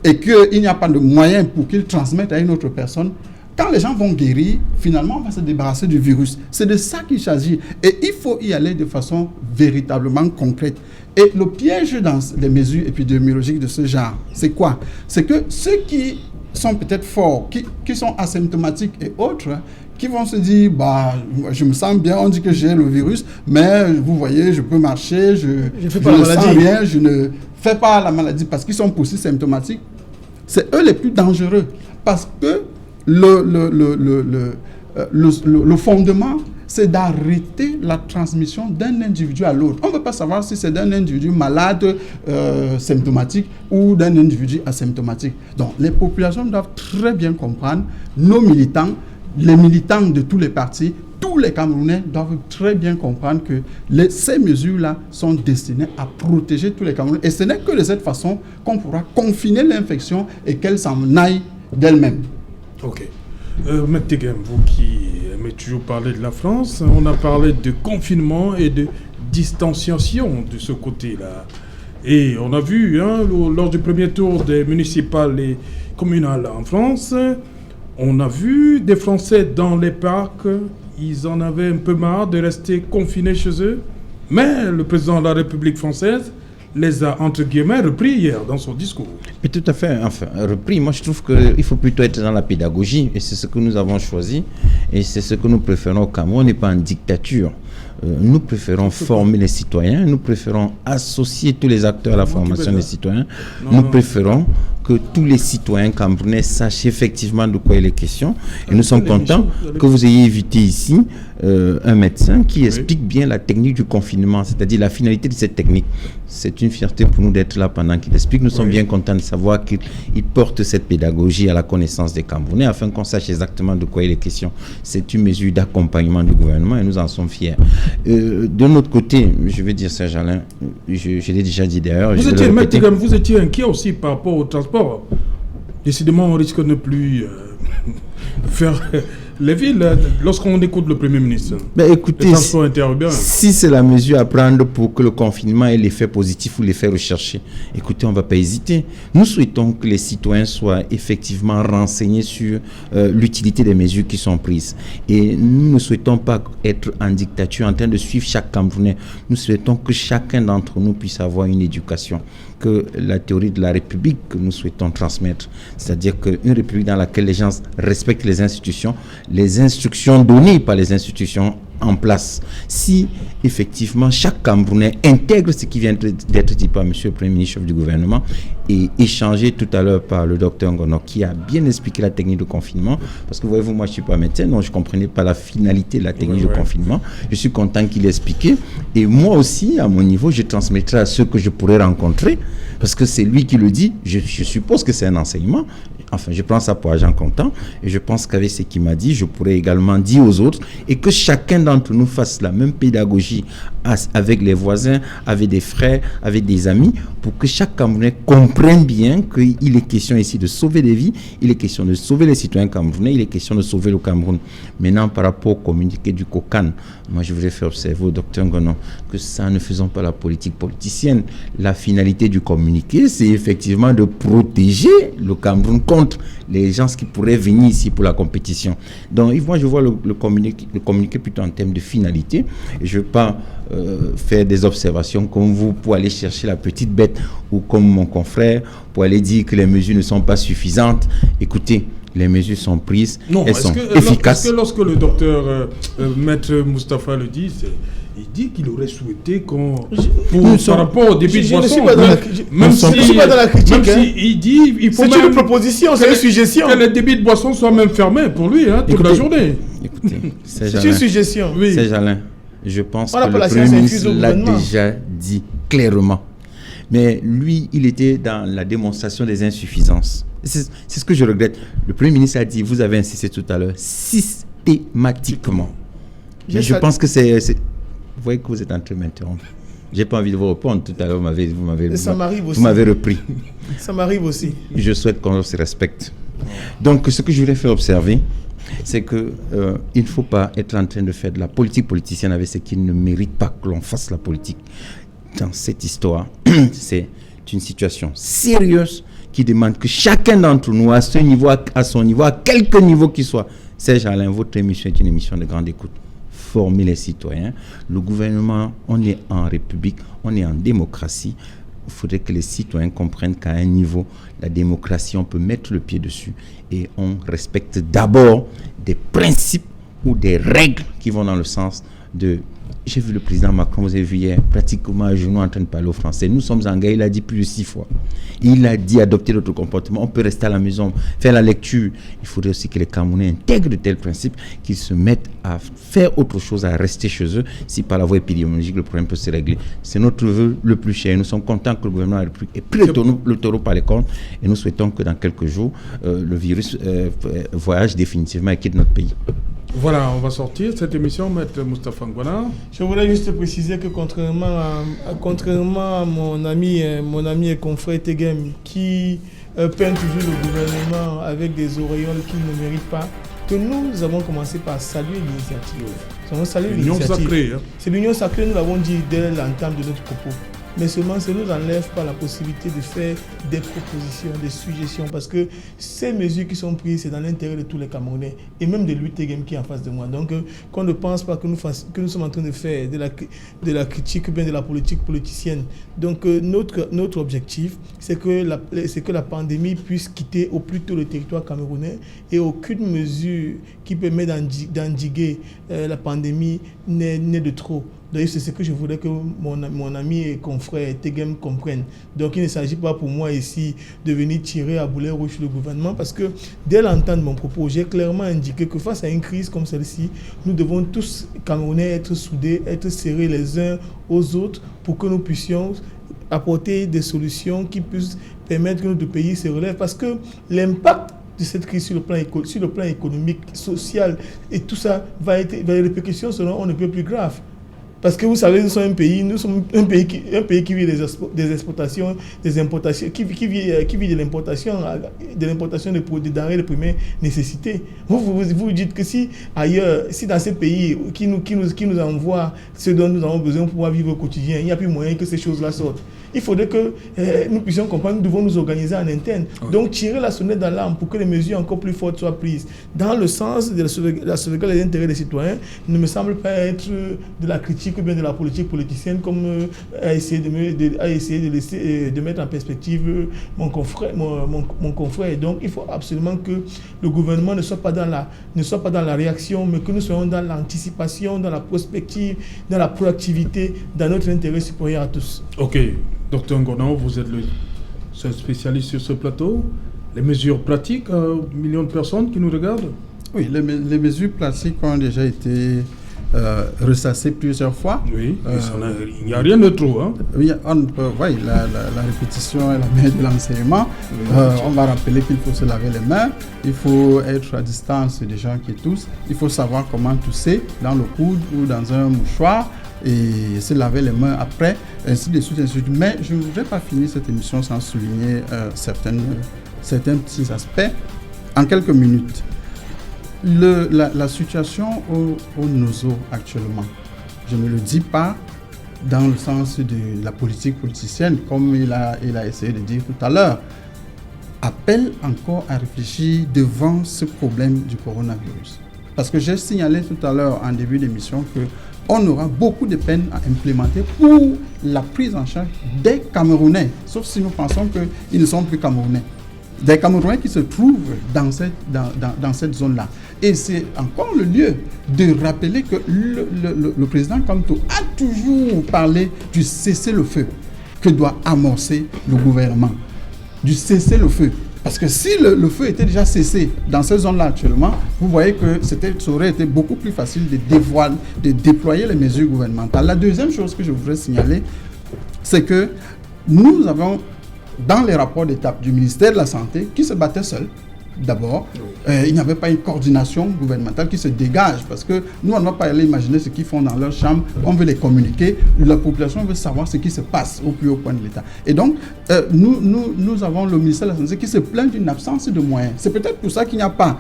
et qu'il n'y a pas de moyen pour qu'il transmette à une autre personne, quand les gens vont guérir, finalement, on va se débarrasser du virus. C'est de ça qu'il s'agit. Et il faut y aller de façon véritablement concrète. Et le piège dans les mesures épidémiologiques de ce genre, c'est quoi? C'est que ceux qui sont peut-être forts, qui sont asymptomatiques et autres, qui vont se dire, bah, je me sens bien, on dit que j'ai le virus, mais vous voyez, je peux marcher, je ne sens rien, je ne fais pas la maladie, parce qu'ils sont aussi symptomatiques. C'est eux les plus dangereux, parce que le fondement, c'est d'arrêter la transmission d'un individu à l'autre. On ne peut pas savoir si c'est d'un individu malade, symptomatique, ou d'un individu asymptomatique. Donc, les populations doivent très bien comprendre, nos militants, les militants de tous les partis, tous les Camerounais doivent très bien comprendre que ces mesures-là sont destinées à protéger tous les Camerounais. Et ce n'est que de cette façon qu'on pourra confiner l'infection et qu'elle s'en aille d'elle-même. Ok. Maître Teghem, vous qui aimez toujours parler de la France, on a parlé de confinement et de distanciation de ce côté-là. Et on a vu, lors du premier tour des municipales et communales en France, on a vu des Français dans les parcs, ils en avaient un peu marre de rester confinés chez eux, mais le président de la République française les a, entre guillemets, repris hier dans son discours. Et tout à fait, enfin, repris. Moi, je trouve qu'il faut plutôt être dans la pédagogie, et c'est ce que nous avons choisi, et c'est ce que nous préférons au Cameroun, on n'est pas en dictature. Nous préférons former les citoyens, nous préférons associer tous les acteurs à la formation des citoyens, nous préférons que tous les citoyens camerounais sachent effectivement de quoi il est question. Et nous sommes contents que vous ayez invité ici un médecin qui explique bien la technique du confinement, c'est-à-dire la finalité de cette technique. C'est une fierté pour nous d'être là pendant qu'il explique. Nous sommes bien contents de savoir qu'il porte cette pédagogie à la connaissance des Camerounais afin qu'on sache exactement de quoi il est question. C'est une mesure d'accompagnement du gouvernement et nous en sommes fiers. De notre côté, je vais dire ça, Alain, je l'ai déjà dit d'ailleurs. Vous étiez inquiet aussi par rapport au transport. Décidément, on risque de ne plus faire les villes lorsqu'on écoute le Premier ministre. Ben écoutez, si c'est la mesure à prendre pour que le confinement ait l'effet positif ou l'effet recherché, écoutez, on ne va pas hésiter. Nous souhaitons que les citoyens soient effectivement renseignés sur l'utilité des mesures qui sont prises. Et nous ne souhaitons pas être en dictature en train de suivre chaque Camerounais. Nous souhaitons que chacun d'entre nous puisse avoir une éducation, que la théorie de la République que nous souhaitons transmettre, c'est-à-dire qu'une République dans laquelle les gens respectent les institutions, les instructions données par les institutions en place. Si effectivement chaque Camerounais intègre ce qui vient d'être dit par M. le Premier ministre du gouvernement et échangé tout à l'heure par le docteur Ngono qui a bien expliqué la technique de confinement, parce que voyez-vous, moi je ne suis pas médecin, donc je ne comprenais pas la finalité de la technique de confinement. Je suis content qu'il ait expliqué et moi aussi à mon niveau je transmettrai à ceux que je pourrais rencontrer, parce que c'est lui qui le dit, je suppose que c'est un enseignement. Enfin, je prends ça pour agent comptant et je pense qu'avec ce qu'il m'a dit, je pourrais également dire aux autres et que chacun d'entre nous fasse la même pédagogie avec les voisins, avec des frères, avec des amis, pour que chaque Camerounais comprenne bien qu'il est question ici de sauver des vies, il est question de sauver les citoyens camerounais, il est question de sauver le Cameroun. Maintenant, par rapport au communiqué du COCAN, moi je voudrais faire observer au docteur Ngono que ça, ne faisons pas la politique politicienne. La finalité du communiqué, c'est effectivement de protéger le Cameroun contre les gens qui pourraient venir ici pour la compétition. Donc, moi, je vois le communiqué plutôt en termes de finalité. Et je ne veux pas faire des observations comme vous pour aller chercher la petite bête ou comme mon confrère pour aller dire que les mesures ne sont pas suffisantes. Écoutez, les mesures sont prises, elles sont efficaces. Est-ce que lorsque le docteur Maître Moustapha le dit, il dit qu'il aurait souhaité qu'on... par rapport au débit de boisson... Je ne suis pas dans la critique. Même s'il dit... Il faut c'est une proposition, c'est une suggestion. Que les débits de boisson soient même fermés pour lui, toute la journée. Écoutez, c'est une suggestion. Oui. Serge Alain, je pense que le Premier ministre l'a déjà dit clairement. Mais lui, il était dans la démonstration des insuffisances. C'est ce que je regrette. Le Premier ministre a dit, vous avez insisté tout à l'heure, systématiquement. Mais je pense que c'est... Vous voyez que vous êtes en train de m'interrompre. J'ai pas envie de vous répondre. Tout à l'heure, vous m'avez repris. Ça m'arrive aussi. Je souhaite qu'on se respecte. Donc, ce que je voulais faire observer, c'est qu'il ne faut pas être en train de faire de la politique politicienne avec ce qui ne mérite pas que l'on fasse la politique. Dans cette histoire, c'est une situation sérieuse qui demande que chacun d'entre nous, à son niveau, à quelque niveau qu'il soit, Serge Alain, votre émission est une émission de grande écoute. Former les citoyens. Le gouvernement, on est en République, on est en démocratie. Il faudrait que les citoyens comprennent qu'à un niveau, la démocratie, on peut mettre le pied dessus et on respecte d'abord des principes ou des règles qui vont dans le sens de... J'ai vu le président Macron, vous avez vu hier, pratiquement à genoux en train de parler au Français. Nous sommes en guerre, il a dit plus de 6 fois. Il a dit adopter notre comportement. On peut rester à la maison, faire la lecture. Il faudrait aussi que les Camerounais intègrent de tels principes, qu'ils se mettent à faire autre chose, à rester chez eux. Si par la voie épidémiologique, le problème peut se régler. C'est notre vœu le plus cher. Nous sommes contents que le gouvernement ait pris le taureau par les cornes. Et nous souhaitons que dans quelques jours, le virus voyage définitivement et quitte notre pays. Voilà, on va sortir cette émission, Maître Moustapha Ngouana. Je voulais juste préciser que contrairement à mon ami et confrère Tegem, qui peint toujours le gouvernement avec des auréoles qu'il ne mérite pas, que nous avons commencé par saluer l'initiative. Nous avons salué l'union sacrée. C'est l'union sacrée, nous l'avons dit dès l'entame de notre propos. Mais seulement, ça ne nous enlève pas la possibilité de faire des propositions, des suggestions, parce que ces mesures qui sont prises, c'est dans l'intérêt de tous les Camerounais, et même de lui, Tegem, qui est en face de moi. Donc, qu'on ne pense pas que nous sommes en train de faire de la critique ou bien de la politique politicienne. Donc, notre objectif, c'est que la pandémie puisse quitter au plus tôt le territoire camerounais, et aucune mesure qui permet d'endiguer la pandémie n'est de trop. D'ailleurs, c'est ce que je voudrais que mon ami et confrère Tegem comprenne. Donc, il ne s'agit pas pour moi ici de venir tirer à boulet rouge le gouvernement, parce que dès l'entente de mon propos, j'ai clairement indiqué que face à une crise comme celle-ci, nous devons tous, Camerounais, être soudés, être serrés les uns aux autres pour que nous puissions apporter des solutions qui puissent permettre que notre pays se relève. Parce que l'impact de cette crise sur le plan économique, social et tout ça les répercussions seront on ne peut plus graves. Parce que vous savez, nous sommes un pays qui vit des exportations, des importations, qui vit de l'importation de denrées de première nécessité. Vous dites que si ailleurs, si dans ces pays qui nous envoient ce dont nous avons besoin pour pouvoir vivre au quotidien, il n'y a plus moyen que ces choses-là sortent. Il faudrait que nous puissions comprendre, nous devons nous organiser en interne. Oui. Donc tirer la sonnette d'alarme pour que les mesures encore plus fortes soient prises dans le sens de la sauvegarde des intérêts des citoyens ne me semble pas être de la critique ou bien de la politique politicienne comme a essayé de mettre en perspective mon confrère. Donc il faut absolument que le gouvernement ne soit pas dans la réaction, mais que nous soyons dans l'anticipation, dans la prospective, dans la proactivité, dans notre intérêt supérieur à tous. Ok. Docteur Ngouana, vous êtes le seul spécialiste sur ce plateau. Les mesures pratiques, millions de personnes qui nous regardent. Oui, les mesures pratiques ont déjà été ressassées plusieurs fois. Oui, il n'y a rien de trop. Hein. Oui, la répétition est la mère de l'enseignement. On va rappeler qu'il faut se laver les mains, il faut être à distance des gens qui toussent, il faut savoir comment tousser dans le coude ou dans un mouchoir, et se laver les mains après, ainsi de suite, ainsi de suite. Mais je ne voudrais pas finir cette émission sans souligner certains petits aspects. En quelques minutes, la situation au NOSO actuellement, je ne le dis pas dans le sens de la politique politicienne, comme il a essayé de dire tout à l'heure, appelle encore à réfléchir devant ce problème du coronavirus. Parce que j'ai signalé tout à l'heure en début d'émission que on aura beaucoup de peine à implémenter pour la prise en charge des Camerounais, sauf si nous pensons qu'ils ne sont plus Camerounais. Des Camerounais qui se trouvent dans cette zone-là. Et c'est encore le lieu de rappeler que le président Kamto a toujours parlé du cessez-le-feu que doit amorcer le gouvernement. Du cessez-le-feu. Parce que si le feu était déjà cessé dans ces zones-là actuellement, vous voyez que ça aurait été beaucoup plus facile de déployer les mesures gouvernementales. La deuxième chose que je voudrais signaler, c'est que nous avons, dans les rapports d'étape du ministère de la Santé, qui se battait seul, d'abord, il n'y avait pas une coordination gouvernementale qui se dégage, parce que nous, on ne va pas aller imaginer ce qu'ils font dans leur chambre, on veut les communiquer, la population veut savoir ce qui se passe au plus haut point de l'État. Et donc, nous avons le ministère de la Santé qui se plaint d'une absence de moyens. C'est peut-être pour ça qu'il n'y a pas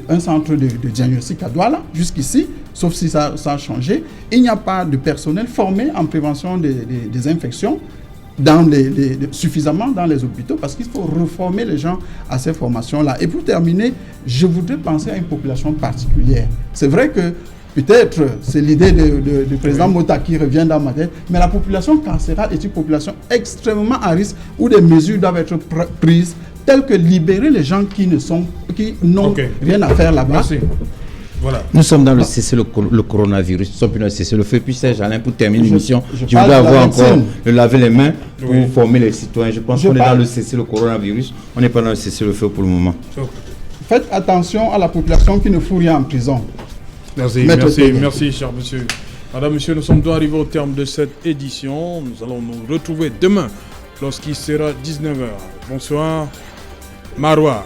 un centre de diagnostic à Douala, jusqu'ici, sauf si ça a changé. Il n'y a pas de personnel formé en prévention des infections, suffisamment dans les hôpitaux, parce qu'il faut reformer les gens à ces formations-là. Et pour terminer, je voudrais penser à une population particulière. C'est vrai que peut-être c'est l'idée du président Mota qui revient dans ma tête, mais la population carcérale est une population extrêmement à risque où des mesures doivent être prises, telles que libérer les gens qui n'ont rien à faire là-bas. Merci. Voilà. Nous sommes dans le coronavirus. Nous sommes dans le cessez-le-feu. Puis Alain, pour terminer l'émission, je voudrais avoir encore le laver les mains pour former les citoyens. Je pense qu'on est dans le cessez-le coronavirus. On n'est pas dans le cessez-le-feu pour le moment. Faites attention à la population qui ne fout rien en prison. Merci, cher monsieur. Madame, monsieur, nous sommes donc arrivés au terme de cette édition. Nous allons nous retrouver demain lorsqu'il sera 19h. Bonsoir. Marois.